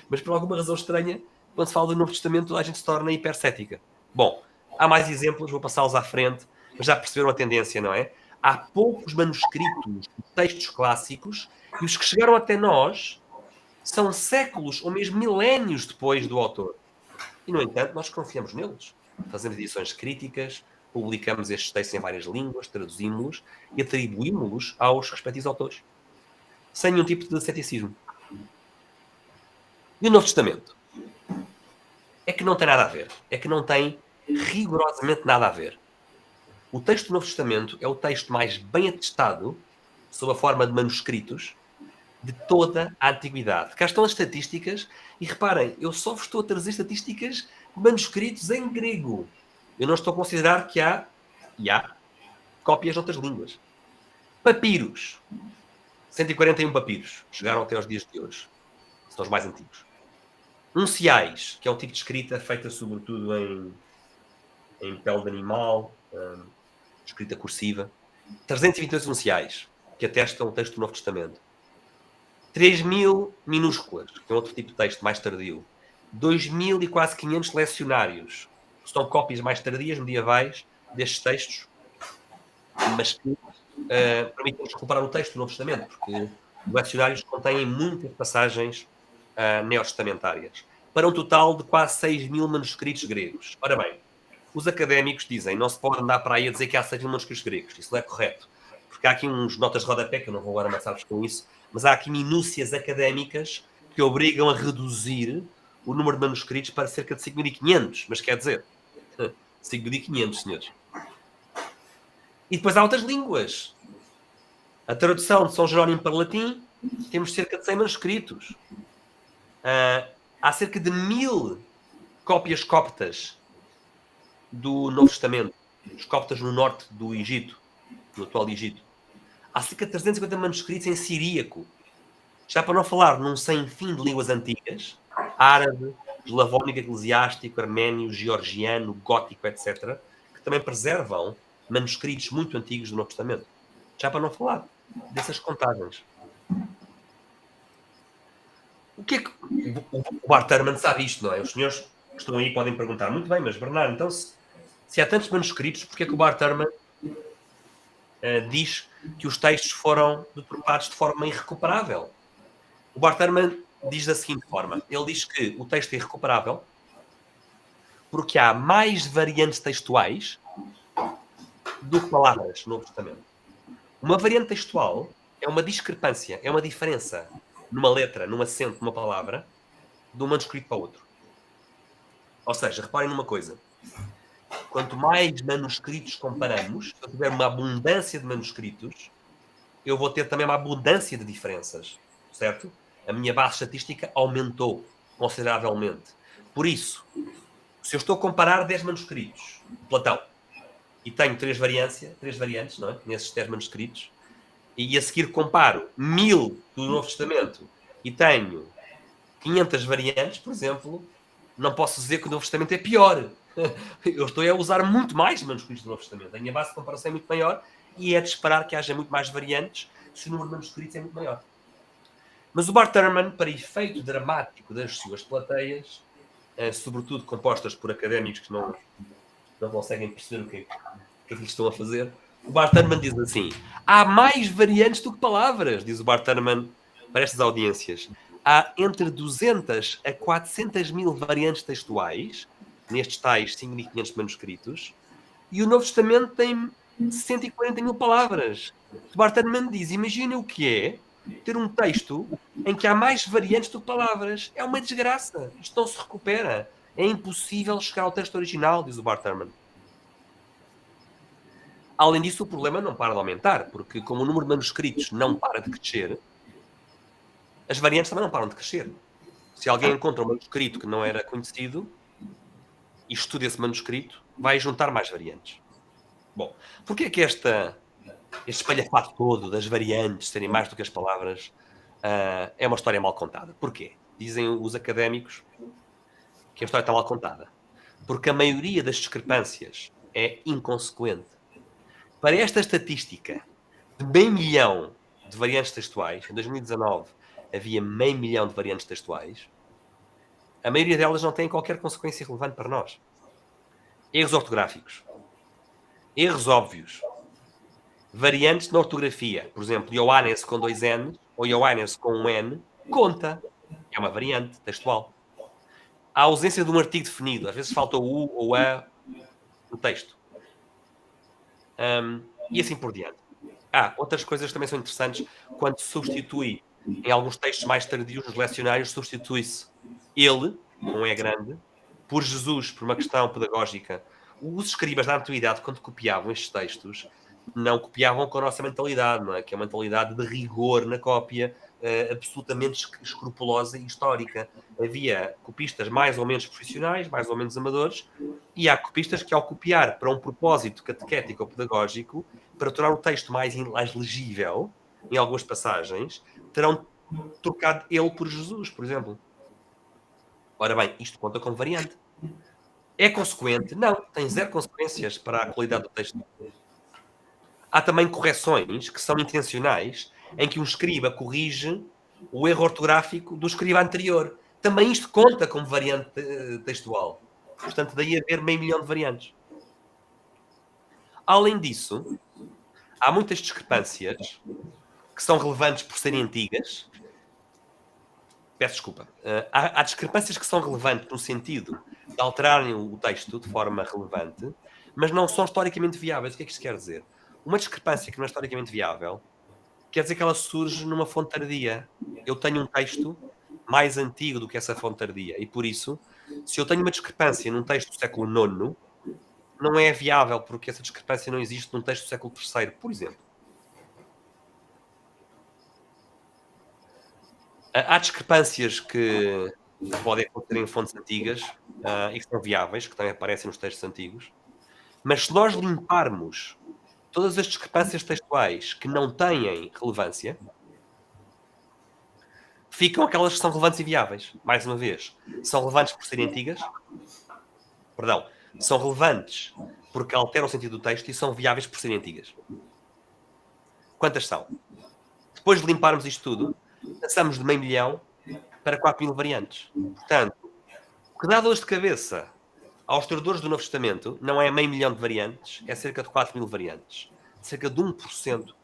Mas por alguma razão estranha, quando se fala do Novo Testamento, a gente se torna hipercética. Bom, há mais exemplos, vou passá-los à frente, mas já perceberam a tendência, não é? Há poucos manuscritos, textos clássicos, e os que chegaram até nós são séculos ou mesmo milénios depois do autor. E, no entanto, nós confiamos neles. Fazemos edições críticas, publicamos estes textos em várias línguas, traduzimos-los e atribuímos-los aos respectivos autores. Sem nenhum tipo de ceticismo. E o Novo Testamento? É que não tem nada a ver. É que não tem rigorosamente nada a ver. O texto do Novo Testamento é o texto mais bem atestado, sob a forma de manuscritos, de toda a Antiguidade. Cá estão as estatísticas e reparem, eu só vos estou a trazer estatísticas de manuscritos em grego. Eu não estou a considerar que há cópias de outras línguas. Papiros. 141 papiros. Chegaram até aos dias de hoje. São os mais antigos. Unciais, que é um tipo de escrita feita sobretudo em pele de animal, escrita cursiva. 322 unciais, que atestam o texto do Novo Testamento. 3.000 minúsculas, que é outro tipo de texto mais tardio. 2.000 e quase 500 lecionários, que são cópias mais tardias, medievais, destes textos, mas que permitem-nos recuperar o texto do Novo Testamento, porque os lecionários contêm muitas passagens neotestamentárias, para um total de quase 6.000 manuscritos gregos. Ora bem, os académicos dizem, não se pode andar para aí a dizer que há 6.000 manuscritos gregos. Isso não é correto. Porque há aqui uns notas de rodapé, que eu não vou agora amassar-vos com isso, mas há aqui minúcias académicas que obrigam a reduzir o número de manuscritos para cerca de 5.500. Mas quer dizer, 5.500, senhores. E depois há outras línguas. A tradução de São Jerónimo para latim, temos cerca de 100 manuscritos. Há cerca de 1.000 cópias coptas do Novo Testamento. Os coptas no norte do Egito, no atual Egito. Há cerca de 350 manuscritos em siríaco. Já para não falar num sem fim de línguas antigas, árabe, eslavónico, eclesiástico, arménio, georgiano, gótico, etc., que também preservam manuscritos muito antigos do Novo Testamento. Já para não falar dessas contagens. O que é que... O Bart Ehrman sabe isto, não é? Os senhores que estão aí podem perguntar, muito bem, mas Bernardo, então se há tantos manuscritos, porquê é que o Bart Ehrman diz que os textos foram deturpados de forma irrecuperável? O Bart Ehrman diz da seguinte forma, ele diz que o texto é irrecuperável porque há mais variantes textuais do que palavras no Novo Testamento. Uma variante textual é uma discrepância, é uma diferença numa letra, num acento, numa palavra, de um manuscrito para o outro. Ou seja, reparem numa coisa. Quanto mais manuscritos comparamos, se eu tiver uma abundância de manuscritos, eu vou ter também uma abundância de diferenças. Certo? A minha base estatística aumentou consideravelmente. Por isso, se eu estou a comparar 10 manuscritos de Platão e tenho 3 variantes, não é? Nesses 10 manuscritos, e a seguir comparo 1.000 do Novo Testamento e tenho 500 variantes, por exemplo, não posso dizer que o Novo Testamento é pior. Eu estou a usar muito mais manuscritos do Novo Testamento. A minha base de comparação é muito maior e é de esperar que haja muito mais variantes se o número de manuscritos é muito maior. Mas o Bart Ehrman, para efeito dramático das suas plateias, sobretudo compostas por académicos que não conseguem perceber o que é que estão a fazer, O Barterman diz assim: há mais variantes do que palavras, diz o Barterman para estas audiências. Há entre 200 a 400 mil variantes textuais, nestes tais 5.500 manuscritos, e o Novo Testamento tem 140 mil palavras. O Barterman diz: imagina o que é ter um texto em que há mais variantes do que palavras. É uma desgraça. Isto não se recupera. É impossível chegar ao texto original, diz o Barterman. Além disso, o problema não para de aumentar, porque como o número de manuscritos não para de crescer, as variantes também não param de crescer. Se alguém encontra um manuscrito que não era conhecido e estuda esse manuscrito, vai juntar mais variantes. Bom, porquê é que este espalhafato todo das variantes serem mais do que as palavras é uma história mal contada? Porquê? Dizem os académicos que a história está mal contada. Porque a maioria das discrepâncias é inconsequente. Para esta estatística de meio milhão de variantes textuais, em 2019 havia meio milhão de variantes textuais, a maioria delas não tem qualquer consequência relevante para nós. Erros ortográficos. Erros óbvios. Variantes na ortografia. Por exemplo, Ioannes com 2 N ou Ioannes com 1 N, conta. É uma variante textual. A ausência de um artigo definido. Às vezes falta o U ou A no texto. E assim por diante. Outras coisas também são interessantes. Quando se substitui, em alguns textos mais tardios, nos lecionários, substitui-se ele, com E grande, por Jesus, por uma questão pedagógica. Os escribas da antiguidade, quando copiavam estes textos, não copiavam com a nossa mentalidade, não é? Que é uma mentalidade de rigor na cópia, absolutamente escrupulosa e histórica. Havia copistas mais ou menos profissionais, mais ou menos amadores, e há copistas que, ao copiar para um propósito catequético ou pedagógico, para tornar o texto mais legível, em algumas passagens, terão trocado ele por Jesus, por exemplo. Ora bem, isto conta como variante. É consequente? Não, tem zero consequências para a qualidade do texto. Há também correções que são intencionais, em que um escriba corrige o erro ortográfico do escriba anterior. Também isto conta como variante textual. Portanto, daí haver meio milhão de variantes. Além disso, há muitas discrepâncias que são relevantes por serem antigas. Peço desculpa. Há discrepâncias que são relevantes no sentido de alterarem o texto de forma relevante, mas não são historicamente viáveis. O que é que isto quer dizer? Uma discrepância que não é historicamente viável quer dizer que ela surge numa fonte tardia. Eu tenho um texto mais antigo do que essa fonte tardia e, por isso, se eu tenho uma discrepância num texto do século IX, não é viável porque essa discrepância não existe num texto do século III, por exemplo. Há discrepâncias que podem acontecer em fontes antigas e que são viáveis, que também aparecem nos textos antigos, mas se nós limparmos todas as discrepâncias textuais que não têm relevância, ficam aquelas que são relevantes e viáveis. Mais uma vez, são relevantes por serem antigas, são relevantes porque alteram o sentido do texto e são viáveis por serem antigas. Quantas são? Depois de limparmos isto tudo, passamos de meio milhão para 4.000 variantes. Portanto, o que dá dores de cabeça aos historiadores do Novo Testamento não é meio milhão de variantes, é cerca de 4.000 variantes. Cerca de 1%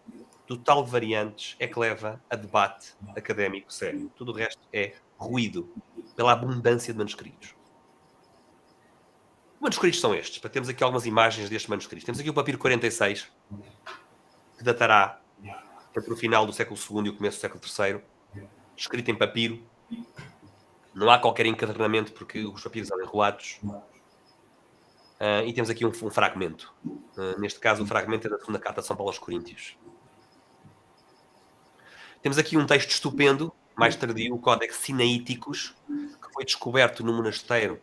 do total de variantes é que leva a debate académico sério. Tudo o resto é ruído pela abundância de manuscritos. Que manuscritos são estes? Temos aqui algumas imagens destes manuscritos. Temos aqui o papiro 46, que datará entre o final do século II e o começo do século III, escrito em papiro. Não há qualquer encadernamento porque os papiros são enrolados. E temos aqui um fragmento. Neste caso, o fragmento é da segunda carta de São Paulo aos Coríntios. Temos aqui um texto estupendo, mais tardio, o Códex Sinaíticos, que foi descoberto no mosteiro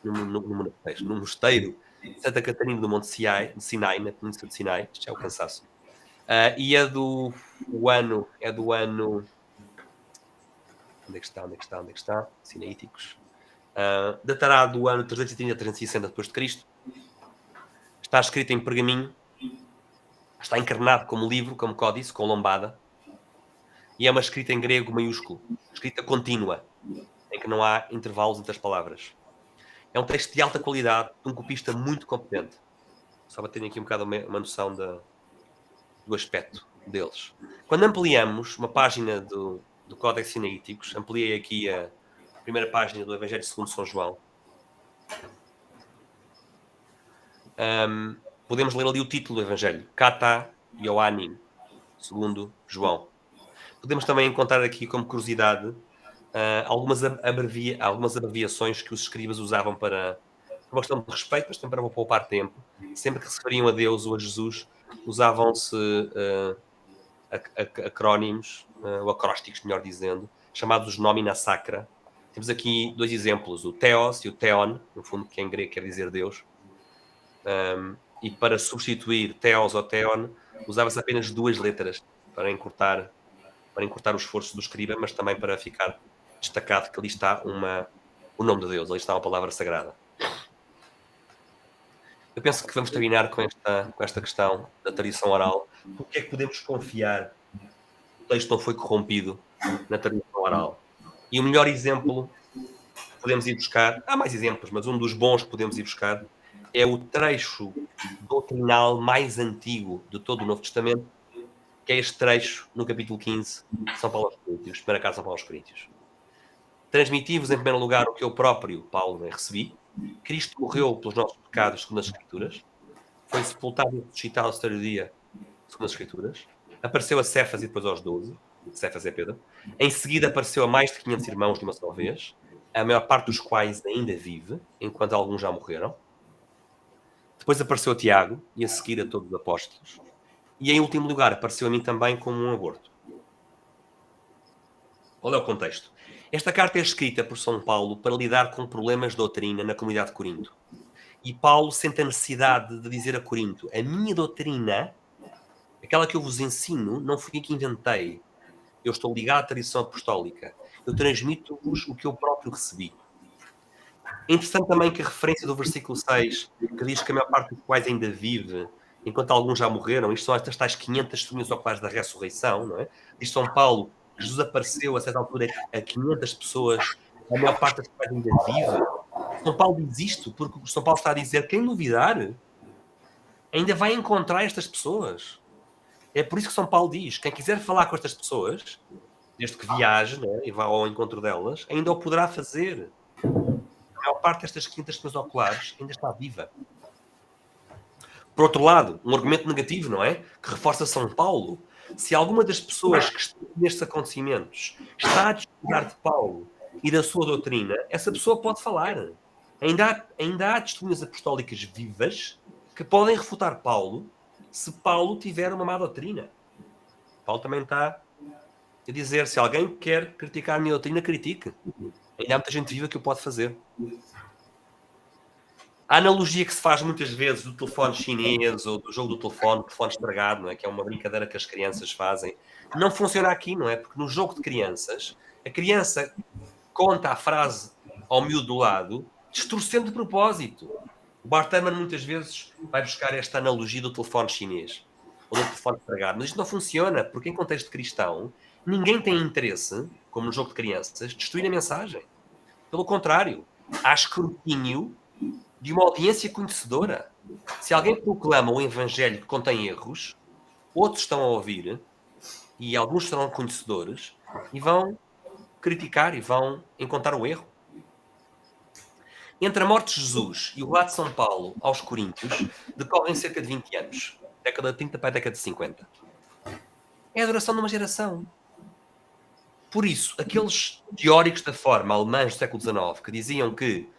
de Santa Catarina do Monte Sinai, na Península de Sinai. Isto é o cansaço. E é do ano... Onde é que está? Sinaíticos. Datará do ano 330 a 360 depois de Cristo. Está escrito em pergaminho. Está encarnado como livro, como códice, com lombada. E é uma escrita em grego maiúsculo. Escrita contínua, em que não há intervalos entre as palavras. É um texto de alta qualidade, de um copista muito competente. Só para terem aqui um bocado uma noção do aspecto deles. Quando ampliamos uma página do Códex Sinaíticos, ampliei aqui a primeira página do Evangelho segundo São João, podemos ler ali o título do Evangelho, Kata Ioannin, segundo João. Podemos também encontrar aqui, como curiosidade, algumas abreviações que os escribas usavam para uma questão de respeito, mas também para poupar tempo. Sempre que se referiam a Deus ou a Jesus, usavam-se acrónimos, ou acrósticos, melhor dizendo, chamados nomina sacra. Temos aqui 2 exemplos, o Theos e o Theon, no fundo, que em grego quer dizer Deus. E para substituir Theos ou Theon, usava-se apenas 2 letras para encurtar o esforço do escriba, mas também para ficar destacado que ali está o nome de Deus, ali está uma palavra sagrada. Eu penso que vamos terminar com esta questão da tradição oral. Por que é que podemos confiar que o texto não foi corrompido na tradição oral? E o melhor exemplo que podemos ir buscar, há mais exemplos, mas um dos bons que podemos ir buscar é o trecho doutrinal mais antigo de todo o Novo Testamento, que é este trecho no capítulo 15 de São Paulo aos Coríntios, primeira carta de São Paulo aos Coríntios. Transmiti-vos, em primeiro lugar, o que eu próprio, Paulo, recebi. Cristo morreu pelos nossos pecados, segundo as Escrituras. Foi sepultado e ressuscitado ao terceiro dia, segundo as Escrituras. Apareceu a Cefas e depois aos 12. Cefas é Pedro. Em seguida apareceu a mais de 500 irmãos de uma só vez, a maior parte dos quais ainda vive, enquanto alguns já morreram. Depois apareceu a Tiago e a seguir a todos os apóstolos. E em último lugar apareceu a mim também como um aborto. Qual é o contexto? Esta carta é escrita por São Paulo para lidar com problemas de doutrina na comunidade de Corinto. E Paulo sente a necessidade de dizer a Corinto: a minha doutrina, aquela que eu vos ensino, não fui eu que inventei. Eu estou ligado à tradição apostólica. Eu transmito-vos o que eu próprio recebi. É interessante também que a referência do versículo 6, que diz que a maior parte dos quais ainda vive, enquanto alguns já morreram, isto são estas tais 500 testemunhas oculares da ressurreição, não é? Diz São Paulo que Jesus apareceu a certa altura a 500 pessoas, a maior parte das quais ainda vive. São Paulo diz isto porque São Paulo está a dizer: quem duvidar ainda vai encontrar estas pessoas. É por isso que São Paulo diz: quem quiser falar com estas pessoas, desde que viaje, né, e vá ao encontro delas, ainda o poderá fazer. A maior parte destas 500 testemunhas oculares ainda está viva. Por outro lado, um argumento negativo, não é? Que reforça São Paulo. Se alguma das pessoas que estão nestes acontecimentos está a discordar de Paulo e da sua doutrina, essa pessoa pode falar. Ainda há testemunhas apostólicas vivas que podem refutar Paulo se Paulo tiver uma má doutrina. Paulo também está a dizer: se alguém quer criticar a minha doutrina, critique. Ainda há muita gente viva que o pode fazer. A analogia que se faz muitas vezes do telefone chinês ou do jogo do telefone estragado, não é? Que é uma brincadeira que as crianças fazem, não funciona aqui, não é? Porque no jogo de crianças, a criança conta a frase ao miúdo do lado, distorcendo de propósito. O bartender muitas vezes vai buscar esta analogia do telefone chinês ou do telefone estragado, mas isto não funciona, porque em contexto cristão, ninguém tem interesse, como no jogo de crianças, de destruir a mensagem. Pelo contrário, há escrutínio de uma audiência conhecedora. Se alguém proclama um evangelho que contém erros, outros estão a ouvir, e alguns serão conhecedores, e vão criticar e vão encontrar o erro. Entre a morte de Jesus e o relato de São Paulo aos Coríntios, decorrem cerca de 20 anos. Década de 30 para a década de 50. É a duração de uma geração. Por isso, aqueles teóricos da forma alemães do século XIX que diziam que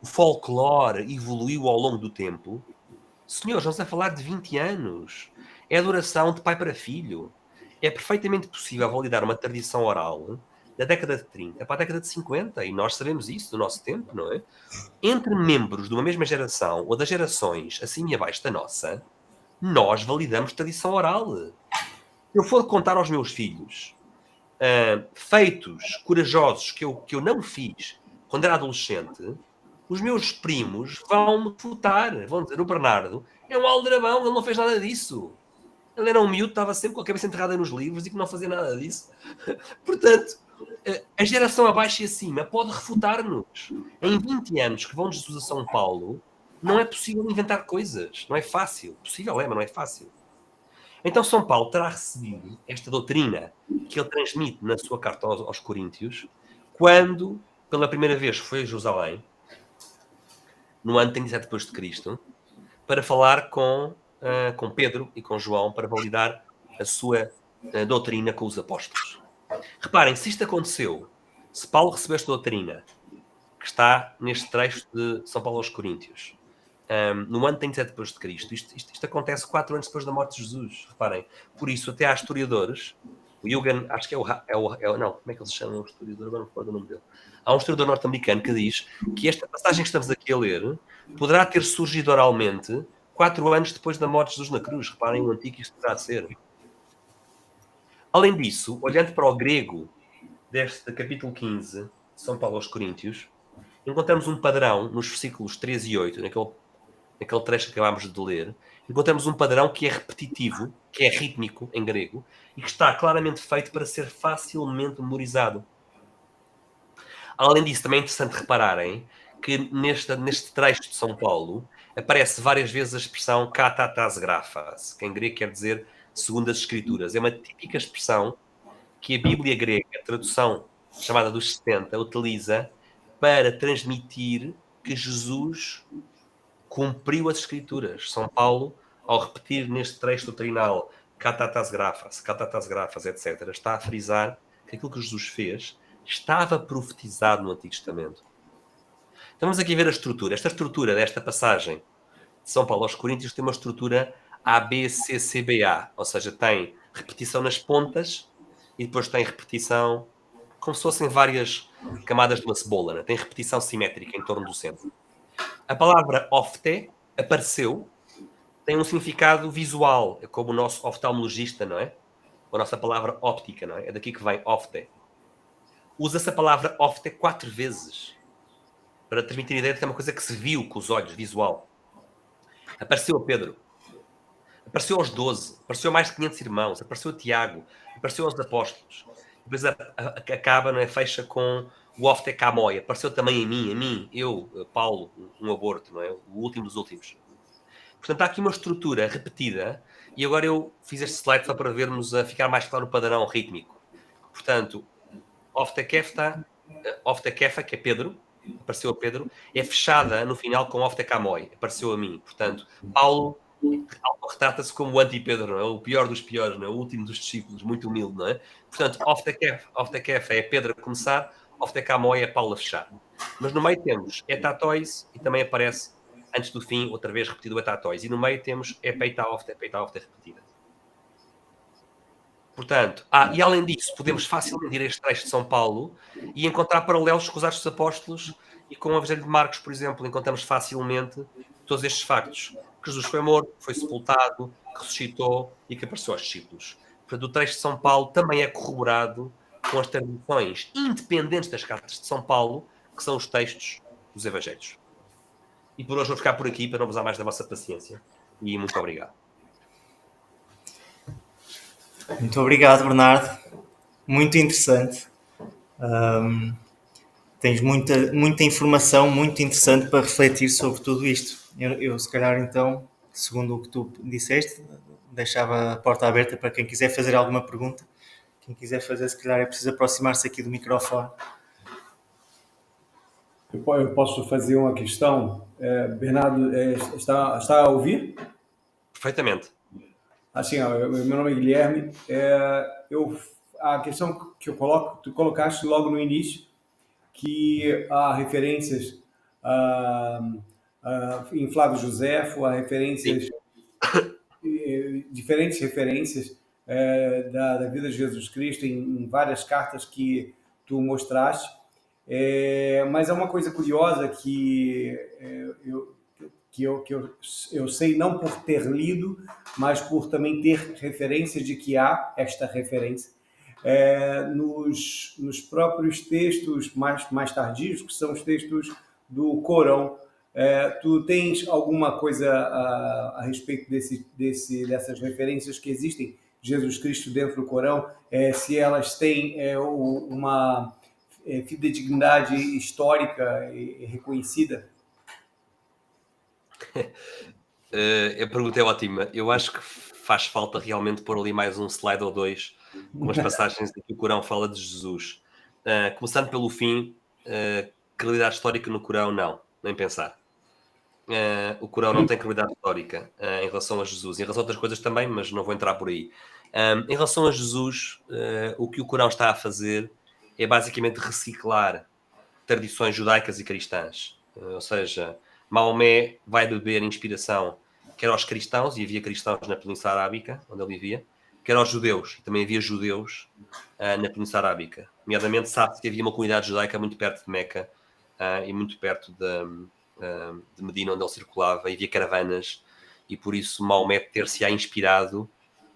o folclore evoluiu ao longo do tempo, senhores, estamos a falar de 20 anos. É a duração de pai para filho. É perfeitamente possível validar uma tradição oral da década de 30 para a década de 50, e nós sabemos isso do nosso tempo, não é? Entre membros de uma mesma geração ou das gerações acima e abaixo da nossa, nós validamos tradição oral. Se eu for contar aos meus filhos feitos corajosos que eu não fiz quando era adolescente, os meus primos vão me refutar, vão dizer: o Bernardo é um aldrabão, ele não fez nada disso. Ele era um miúdo, estava sempre com a cabeça enterrada nos livros e que não fazia nada disso. Portanto, a geração abaixo e acima pode refutar-nos. Em 20 anos que vão de Jesus a São Paulo, não é possível inventar coisas. Não é fácil. Possível é, mas não é fácil. Então São Paulo terá recebido esta doutrina que ele transmite na sua carta aos Coríntios, quando pela primeira vez foi a Jerusalém, no ano 37 depois de Cristo, para falar com Pedro e com João para validar a sua doutrina com os apóstolos. Reparem, se isto aconteceu, se Paulo recebeu esta doutrina, que está neste trecho de São Paulo aos Coríntios, no ano 37 depois de Cristo, isto acontece 4 anos depois da morte de Jesus, reparem. Por isso, até há historiadores, o Yugan, acho que não, como é que ele se chama? O historiador, agora não me recordo o nome dele. Há um historiador norte-americano que diz que esta passagem que estamos aqui a ler poderá ter surgido oralmente 4 anos depois da morte de Jesus na cruz. Reparem o antigo que isto poderá ser. Além disso, olhando para o grego deste capítulo 15 de São Paulo aos Coríntios, encontramos um padrão nos versículos 3 e 8, naquele trecho que acabámos de ler, encontramos um padrão que é repetitivo, que é rítmico em grego, e que está claramente feito para ser facilmente memorizado. Além disso, também é interessante repararem que neste trecho de São Paulo aparece várias vezes a expressão katatas grafas, que em grego quer dizer segundo as Escrituras. É uma típica expressão que a Bíblia grega, a tradução chamada dos 70, utiliza para transmitir que Jesus cumpriu as Escrituras. São Paulo, ao repetir neste trecho doutrinal katatas grafas, etc., está a frisar que aquilo que Jesus fez estava profetizado no Antigo Testamento. Então vamos aqui ver a estrutura. Esta estrutura desta passagem de São Paulo aos Coríntios tem uma estrutura ABCCBA, ou seja, tem repetição nas pontas e depois tem repetição como se fossem várias camadas de uma cebola, né? Tem repetição simétrica em torno do centro. A palavra ofte apareceu, tem um significado visual, é como o nosso oftalmologista, não é? A nossa palavra óptica, não é? É daqui que vem ofte. Usa-se a palavra ofte 4 vezes para transmitir a ideia de que é uma coisa que se viu com os olhos, visual. Apareceu a Pedro, apareceu aos 12, apareceu a mais de 500 irmãos, apareceu a Tiago, apareceu aos apóstolos. Depois acaba, não é? Fecha com o ofte kamoi, apareceu também a mim, eu, Paulo, um aborto, não é? O último dos últimos. Portanto, há aqui uma estrutura repetida, e agora eu fiz este slide só para vermos a ficar mais claro o padrão rítmico. Portanto, ofte kefa, que é Pedro, apareceu a Pedro, é fechada no final com ofte kamoi, apareceu a mim. Portanto, Paulo retrata-se como o anti-Pedro, não é? O pior dos piores, não é? O último dos discípulos, muito humilde, não é? Portanto, ofte kefa é Pedro a começar, ofte kamoi é Paulo a fechar. Mas no meio temos etatóis e também aparece antes do fim, outra vez repetido o etatóis. E no meio temos peita ofte repetida. Portanto, e além disso, podemos facilmente ir a este trecho de São Paulo e encontrar paralelos com os Atos dos Apóstolos e com o Evangelho de Marcos, por exemplo. Encontramos facilmente todos estes factos. Que Jesus foi morto, foi sepultado, que ressuscitou e que apareceu aos discípulos. Portanto, o trecho de São Paulo também é corroborado com as tradições independentes das cartas de São Paulo, que são os textos dos Evangelhos. E por hoje vou ficar por aqui para não abusar mais da vossa paciência. E muito obrigado. Muito obrigado, Bernardo. Muito interessante. Tens muita informação muito interessante para refletir sobre tudo isto. Eu, se calhar, então, segundo o que tu disseste, deixava a porta aberta para quem quiser fazer alguma pergunta. Quem quiser fazer, se calhar, é preciso aproximar-se aqui do microfone. Eu posso fazer uma questão? Bernardo, está a ouvir? Perfeitamente. Assim, meu nome é Guilherme. A questão que eu coloco, tu colocaste logo no início, que há referências em Flávio Josefo, há referências, diferentes referências da vida de Jesus Cristo em várias cartas que tu mostraste. Mas é uma coisa curiosa que eu sei, não por ter lido, mas por também ter referência de que há esta referência nos próprios textos mais tardios, que são os textos do Corão. Tu tens alguma coisa a respeito dessas referências que existem de Jesus Cristo dentro do Corão? Se elas têm uma fidedignidade histórica reconhecida? A pergunta é ótima. Eu acho que faz falta realmente pôr ali mais um slide ou dois com as passagens em que o Corão fala de Jesus. Começando pelo fim, credibilidade histórica no Corão, não, nem pensar. O Corão não tem credibilidade histórica em relação a Jesus, em relação a outras coisas também, mas não vou entrar por aí. Em relação a Jesus, o que o Corão está a fazer é basicamente reciclar tradições judaicas e cristãs. Ou seja, Maomé vai beber inspiração quer aos cristãos, e havia cristãos na Península Arábica, onde ele vivia, quer aos judeus, e também havia judeus na Península Arábica. Nomeadamente, sabe-se que havia uma comunidade judaica muito perto de Meca e muito perto de Medina, onde ele circulava, e havia caravanas, e por isso Maomé ter-se-á inspirado,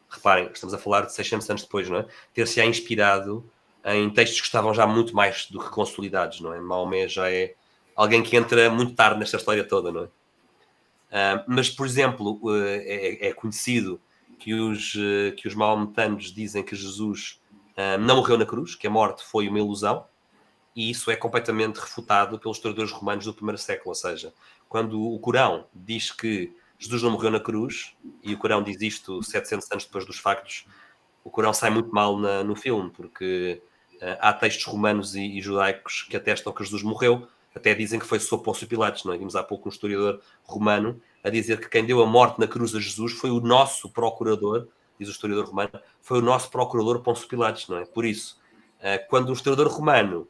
reparem, estamos a falar de 600 anos depois, não é? Ter-se-á inspirado em textos que estavam já muito mais do que consolidados, não é? Maomé já é alguém que entra muito tarde nesta história toda, não é? Mas, por exemplo, é conhecido que os maometanos dizem que Jesus não morreu na cruz, que a morte foi uma ilusão, e isso é completamente refutado pelos historiadores romanos do primeiro século. Ou seja, quando o Corão diz que Jesus não morreu na cruz, e o Corão diz isto 700 anos depois dos factos, o Corão sai muito mal no filme, porque há textos romanos e judaicos que atestam que Jesus morreu, até dizem que foi sob Pôncio Pilatos, não é? Vimos há pouco um historiador romano a dizer que quem deu a morte na cruz a Jesus foi o nosso procurador, diz o historiador romano, foi o nosso procurador Pôncio Pilatos, não é? Por isso, quando um historiador romano,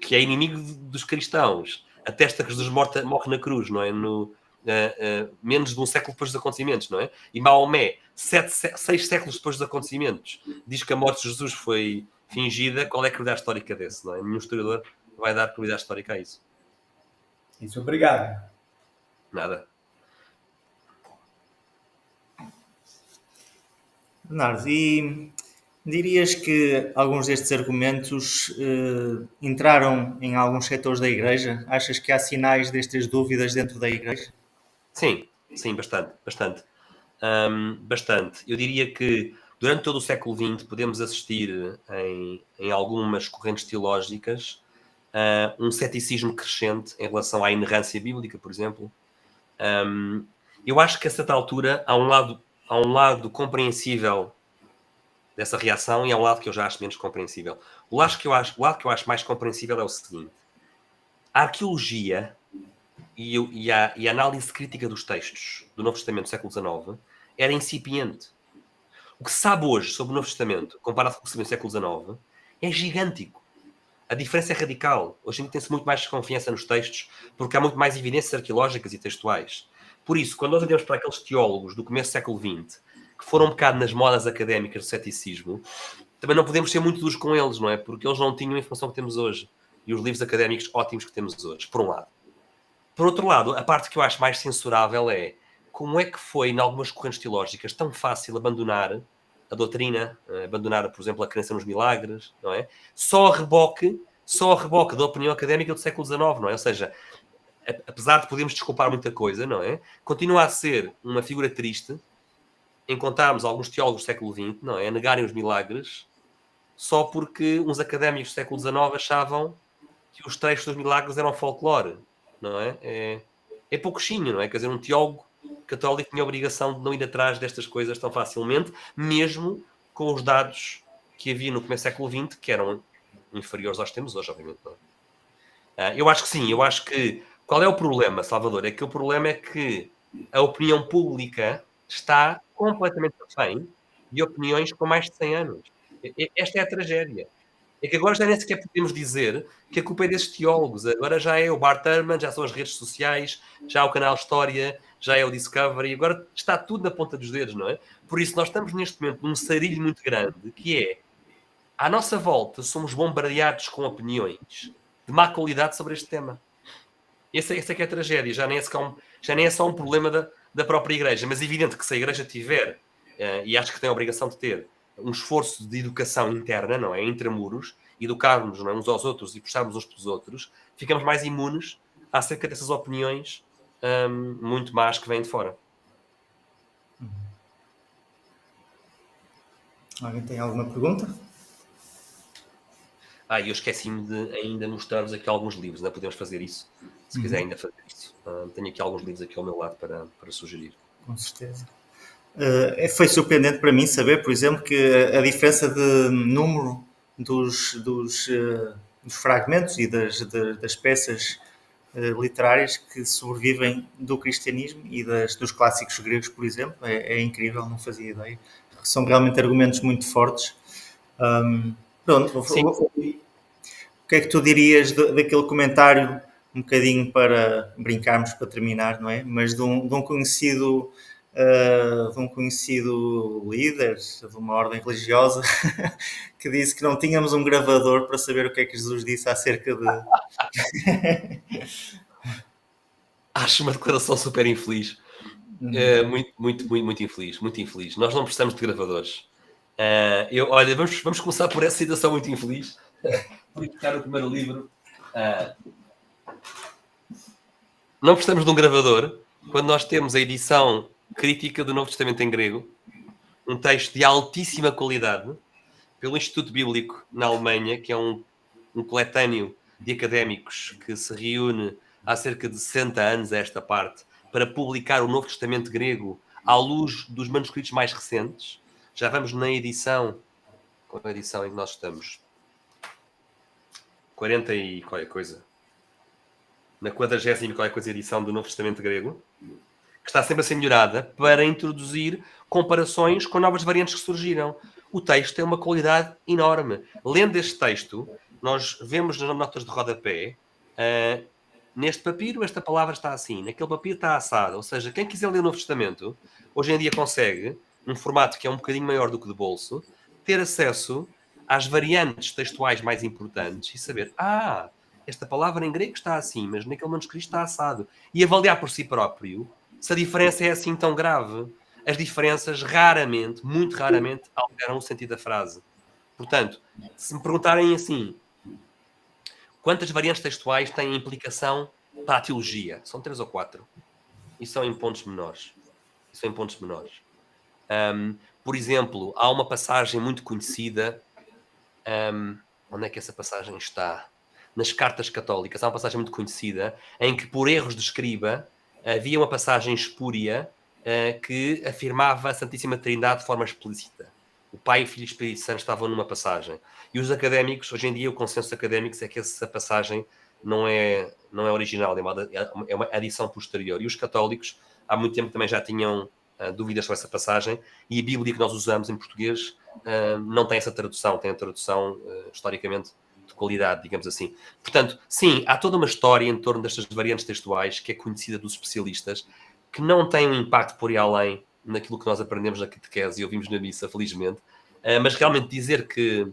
que é inimigo dos cristãos, atesta que Jesus morre na cruz, não é? Menos de um século depois dos acontecimentos, não é? E Maomé, 6 séculos depois dos acontecimentos, diz que a morte de Jesus foi fingida. Qual é a credibilidade histórica desse, não é? Nenhum historiador vai dar credibilidade histórica a isso. Isso, obrigado. Nada. Bernardo, e dirias que alguns destes argumentos entraram em alguns setores da Igreja? Achas que há sinais destas dúvidas dentro da Igreja? Sim, bastante. Bastante. Eu diria que durante todo o século XX podemos assistir em algumas correntes teológicas um ceticismo crescente em relação à inerrância bíblica, por exemplo. Eu acho que a certa altura há um lado compreensível dessa reação e há um lado que eu já acho menos compreensível. O lado que eu acho mais compreensível é o seguinte: a arqueologia e a análise crítica dos textos do Novo Testamento do século XIX era incipiente. O que se sabe hoje sobre o Novo Testamento, comparado com o que se sabia no século XIX, é gigântico. A diferença é radical. Hoje em dia tem-se muito mais desconfiança nos textos, porque há muito mais evidências arqueológicas e textuais. Por isso, quando nós olhamos para aqueles teólogos do começo do século XX, que foram um bocado nas modas académicas do ceticismo, também não podemos ser muito duros com eles, não é? Porque eles não tinham a informação que temos hoje. E os livros académicos ótimos que temos hoje, por um lado. Por outro lado, a parte que eu acho mais censurável é como é que foi, em algumas correntes teológicas, tão fácil abandonar a doutrina, abandonar, por exemplo, a crença nos milagres, não é? Só a reboque da opinião académica do século XIX, não é? Ou seja, apesar de podermos desculpar muita coisa, não é? Continua a ser uma figura triste encontrarmos alguns teólogos do século XX, não é? A negarem os milagres só porque uns académicos do século XIX achavam que os trechos dos milagres eram folclore, não é? É pouquinho, não é? Quer dizer, um teólogo católico tinha a obrigação de não ir atrás destas coisas tão facilmente, mesmo com os dados que havia no começo do século XX, que eram inferiores aos que temos hoje, obviamente. Não é? Eu acho que sim, eu acho que... Qual é o problema, Salvador? É que o problema é que a opinião pública está completamente refém de opiniões com mais de 100 anos. Esta é a tragédia. É que agora já nem sequer podemos dizer que a culpa é desses teólogos. Agora já é o Bart Ehrman, já são as redes sociais, já é o canal História, já é o Discovery. Agora está tudo na ponta dos dedos, não é? Por isso nós estamos neste momento num sarilho muito grande, que é, à nossa volta, somos bombardeados com opiniões de má qualidade sobre este tema. Essa é que é a tragédia. Já nem é só um problema da própria Igreja. Mas é evidente que se a Igreja tiver, e acho que tem a obrigação de ter, um esforço de educação interna, não é? Intramuros, educarmos, não é? Uns aos outros e puxarmos uns pelos outros, ficamos mais imunes acerca dessas opiniões muito más que vêm de fora. Alguém tem alguma pergunta? Eu esqueci-me de ainda mostrar-vos aqui alguns livros, não é? Podemos fazer isso, se quiser ainda fazer isso. Tenho aqui alguns livros aqui ao meu lado para sugerir. Com certeza. Foi surpreendente para mim saber, por exemplo, que a diferença de número dos fragmentos e das peças literárias que sobrevivem do cristianismo e dos clássicos gregos, por exemplo, é incrível, não fazia ideia. São realmente argumentos muito fortes. Pronto, Sim. o que é que tu dirias daquele comentário, um bocadinho para brincarmos, para terminar, não é? Mas de um conhecido líder de uma ordem religiosa que disse que não tínhamos um gravador para saber o que é que Jesus disse acerca de... Acho uma declaração super infeliz. Muito infeliz. Muito infeliz. Nós não precisamos de gravadores. Olha, vamos começar por essa citação muito infeliz. Vou buscar o primeiro livro. Não precisamos de um gravador quando nós temos a edição crítica do Novo Testamento em grego, um texto de altíssima qualidade, pelo Instituto Bíblico na Alemanha, que é um coletâneo de académicos que se reúne há cerca de 60 anos a esta parte para publicar o Novo Testamento grego à luz dos manuscritos mais recentes. Já vamos na edição... Qual é a edição em que nós estamos? 40 e qualquer coisa. Na 40ª e qualquer coisa edição do Novo Testamento grego, que está sempre a ser melhorada para introduzir comparações com novas variantes que surgiram. O texto tem uma qualidade enorme. Lendo este texto, nós vemos nas notas de rodapé, neste papiro esta palavra está assim, naquele papiro está assado. Ou seja, quem quiser ler o Novo Testamento, hoje em dia consegue, num formato que é um bocadinho maior do que de bolso, ter acesso às variantes textuais mais importantes e saber, esta palavra em grego está assim, mas naquele manuscrito está assado. E avaliar por si próprio se a diferença é assim tão grave. As diferenças raramente, muito raramente, alteram o sentido da frase. Portanto, se me perguntarem assim, quantas variantes textuais têm implicação para a teologia? São 3 ou 4. E são em pontos menores. Por exemplo, há uma passagem muito conhecida. Onde é que essa passagem está? Nas cartas católicas. Há uma passagem muito conhecida em que, por erros de escriba, havia uma passagem espúria que afirmava a Santíssima Trindade de forma explícita. O Pai, o Filho e o Espírito Santo estavam numa passagem. E os académicos, hoje em dia, o consenso académico é que essa passagem não é original, é uma adição posterior. E os católicos, há muito tempo, também já tinham dúvidas sobre essa passagem, e a Bíblia que nós usamos em português não tem essa tradução, tem a tradução historicamente de qualidade, digamos assim. Portanto, sim, há toda uma história em torno destas variantes textuais que é conhecida dos especialistas, que não tem um impacto por aí além naquilo que nós aprendemos na catequese e ouvimos na missa, felizmente. Mas realmente dizer que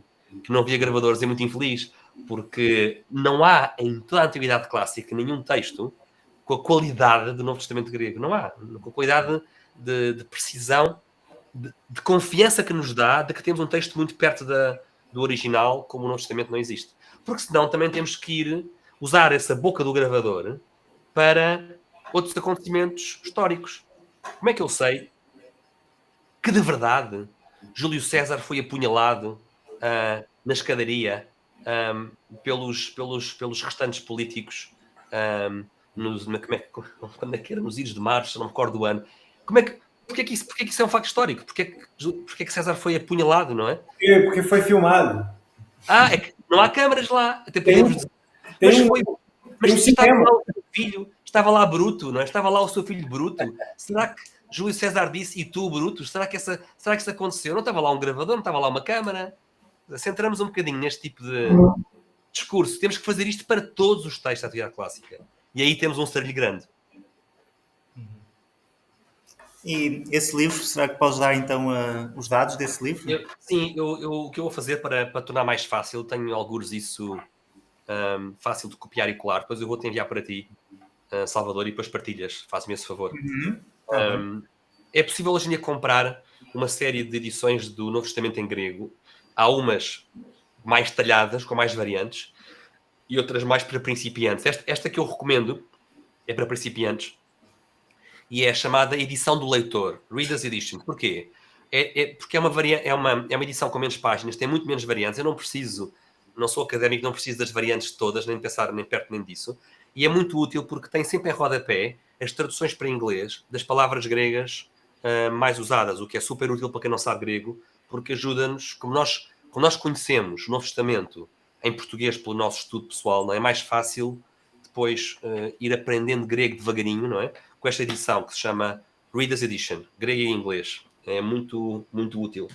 não havia gravadores é muito infeliz, porque não há em toda a antiguidade clássica nenhum texto com a qualidade do Novo Testamento grego. Não há. Com a qualidade de precisão, de confiança que nos dá de que temos um texto muito perto do original, como o Novo Testamento não existe. Porque senão também temos que ir usar essa boca do gravador para outros acontecimentos históricos. Como é que eu sei que de verdade Júlio César foi apunhalado na escadaria pelos restantes políticos quando é que era? Nos Idos de Março, não me recordo do ano. Porquê que isso é um facto histórico? Porquê que César foi apunhalado, não é? Porque foi filmado. É que não há câmaras lá. Até podemos dizer. Mas estava lá Bruto, não é? Estava lá o seu filho Bruto. Será que Júlio César disse, e tu, Bruto? Será que isso aconteceu? Não estava lá um gravador, não estava lá uma câmara? Centramos um bocadinho neste tipo de discurso. Temos que fazer isto para todos os textos da atividade clássica. E aí temos um serrilho grande. E esse livro, será que podes dar então os dados desse livro? O que eu vou fazer para tornar mais fácil, tenho alguns isso fácil de copiar e colar, depois eu vou-te enviar para ti, Salvador, e depois partilhas, faz-me esse favor. É possível hoje em dia comprar uma série de edições do Novo Testamento em grego. Há umas mais detalhadas, com mais variantes, e outras mais para principiantes. Esta que eu recomendo é para principiantes e é a chamada edição do leitor, Reader's Edition. Porquê? Porque é uma edição com menos páginas, tem muito menos variantes. Eu não sou académico, não preciso das variantes todas, nem pensar nem perto nem disso. E é muito útil porque tem sempre em rodapé as traduções para inglês das palavras gregas mais usadas, o que é super útil para quem não sabe grego, porque ajuda-nos, como nós conhecemos o Novo Testamento em português pelo nosso estudo pessoal, não é mais fácil depois ir aprendendo grego devagarinho, não é? Com esta edição que se chama Reader's Edition, grego e inglês. É muito, muito útil.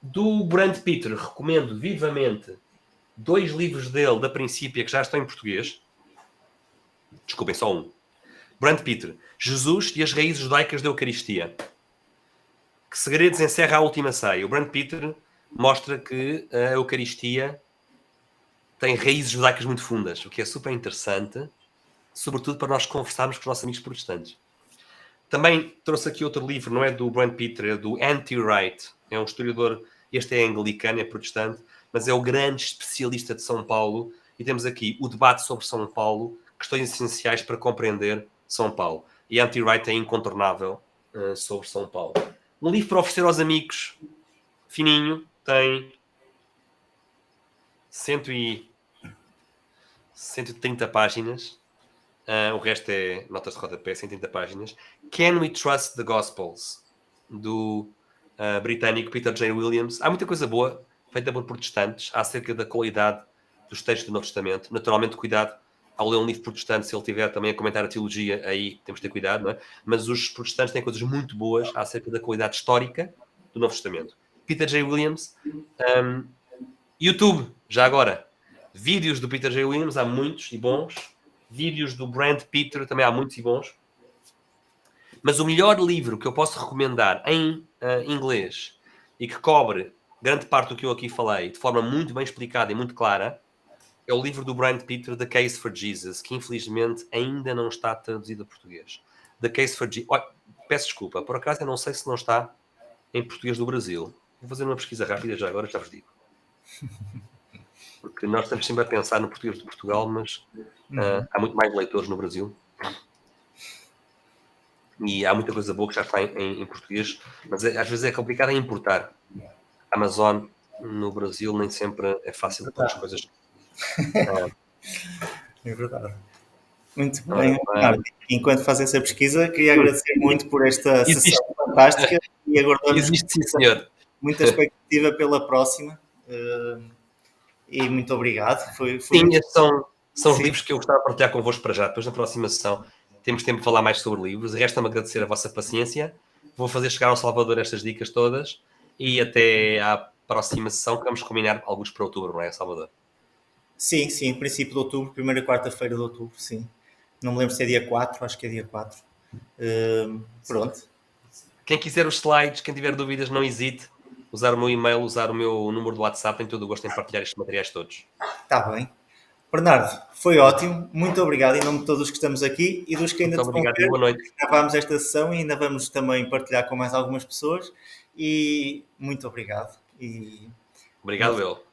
Do Brand Peter, recomendo vivamente 2 livros dele, da Princípia, que já estão em português. Desculpem, só um. Brand Peter, Jesus e as Raízes Judaicas da Eucaristia. Que segredos encerra a última ceia? O Brand Peter mostra que a Eucaristia tem raízes judaicas muito fundas, o que é super interessante, sobretudo para nós conversarmos com os nossos amigos protestantes. Também trouxe aqui outro livro, não é do Brand Peter, é do N.T. Wright. É um historiador, este é anglicano, é protestante, mas é o grande especialista de São Paulo. E temos aqui o debate sobre São Paulo, questões essenciais para compreender São Paulo. E N.T. Wright é incontornável sobre São Paulo. Um livro para oferecer aos amigos, fininho, tem 130 páginas. O resto é notas de rodapé, 130 páginas. Can We Trust the Gospels? Do britânico Peter J. Williams. Há muita coisa boa feita por protestantes acerca da qualidade dos textos do Novo Testamento. Naturalmente, cuidado ao ler um livro protestante, se ele tiver também a comentar a teologia, aí temos de ter cuidado, não é? Mas os protestantes têm coisas muito boas acerca da qualidade histórica do Novo Testamento. Peter J. Williams. YouTube, já agora. Vídeos do Peter J. Williams, há muitos e bons. Vídeos do Brand Peter, também há muitos e bons. Mas o melhor livro que eu posso recomendar em inglês e que cobre grande parte do que eu aqui falei de forma muito bem explicada e muito clara é o livro do Brand Peter, The Case for Jesus, que infelizmente ainda não está traduzido a português. The Case for Jesus. Peço desculpa, por acaso eu não sei se não está em português do Brasil. Vou fazer uma pesquisa rápida já agora, já vos digo. Porque nós estamos sempre a pensar no português de Portugal, mas há muito mais leitores no Brasil. E há muita coisa boa que já está em português, mas às vezes é complicado em importar. Amazon no Brasil nem sempre é fácil pôr as coisas. É verdade. Muito bem, Bernardo. Enquanto faz essa pesquisa, queria agradecer muito por esta sessão fantástica e aguardamos Existe, sim, senhor. Muita expectativa pela próxima. E muito obrigado. Sim, estes são os livros que eu gostava de partilhar convosco para já. Depois, na próxima sessão, temos tempo de falar mais sobre livros. Resta-me agradecer a vossa paciência. Vou fazer chegar ao Salvador estas dicas todas e até à próxima sessão que vamos combinar alguns para outubro, não é, Salvador? Sim, princípio de outubro, primeira quarta-feira de outubro, sim. Não me lembro se é dia 4, acho que é dia 4. Pronto. Quem quiser os slides, quem tiver dúvidas, não hesite. Usar o meu e-mail, usar o meu número de WhatsApp, tem todo o gosto em partilhar estes materiais todos. Está bem. Bernardo, foi ótimo. Muito obrigado em nome de todos os que estamos aqui e dos que ainda Muito obrigado e boa noite. Gravámos esta sessão e ainda vamos também partilhar com mais algumas pessoas. E muito obrigado. Obrigado, eu.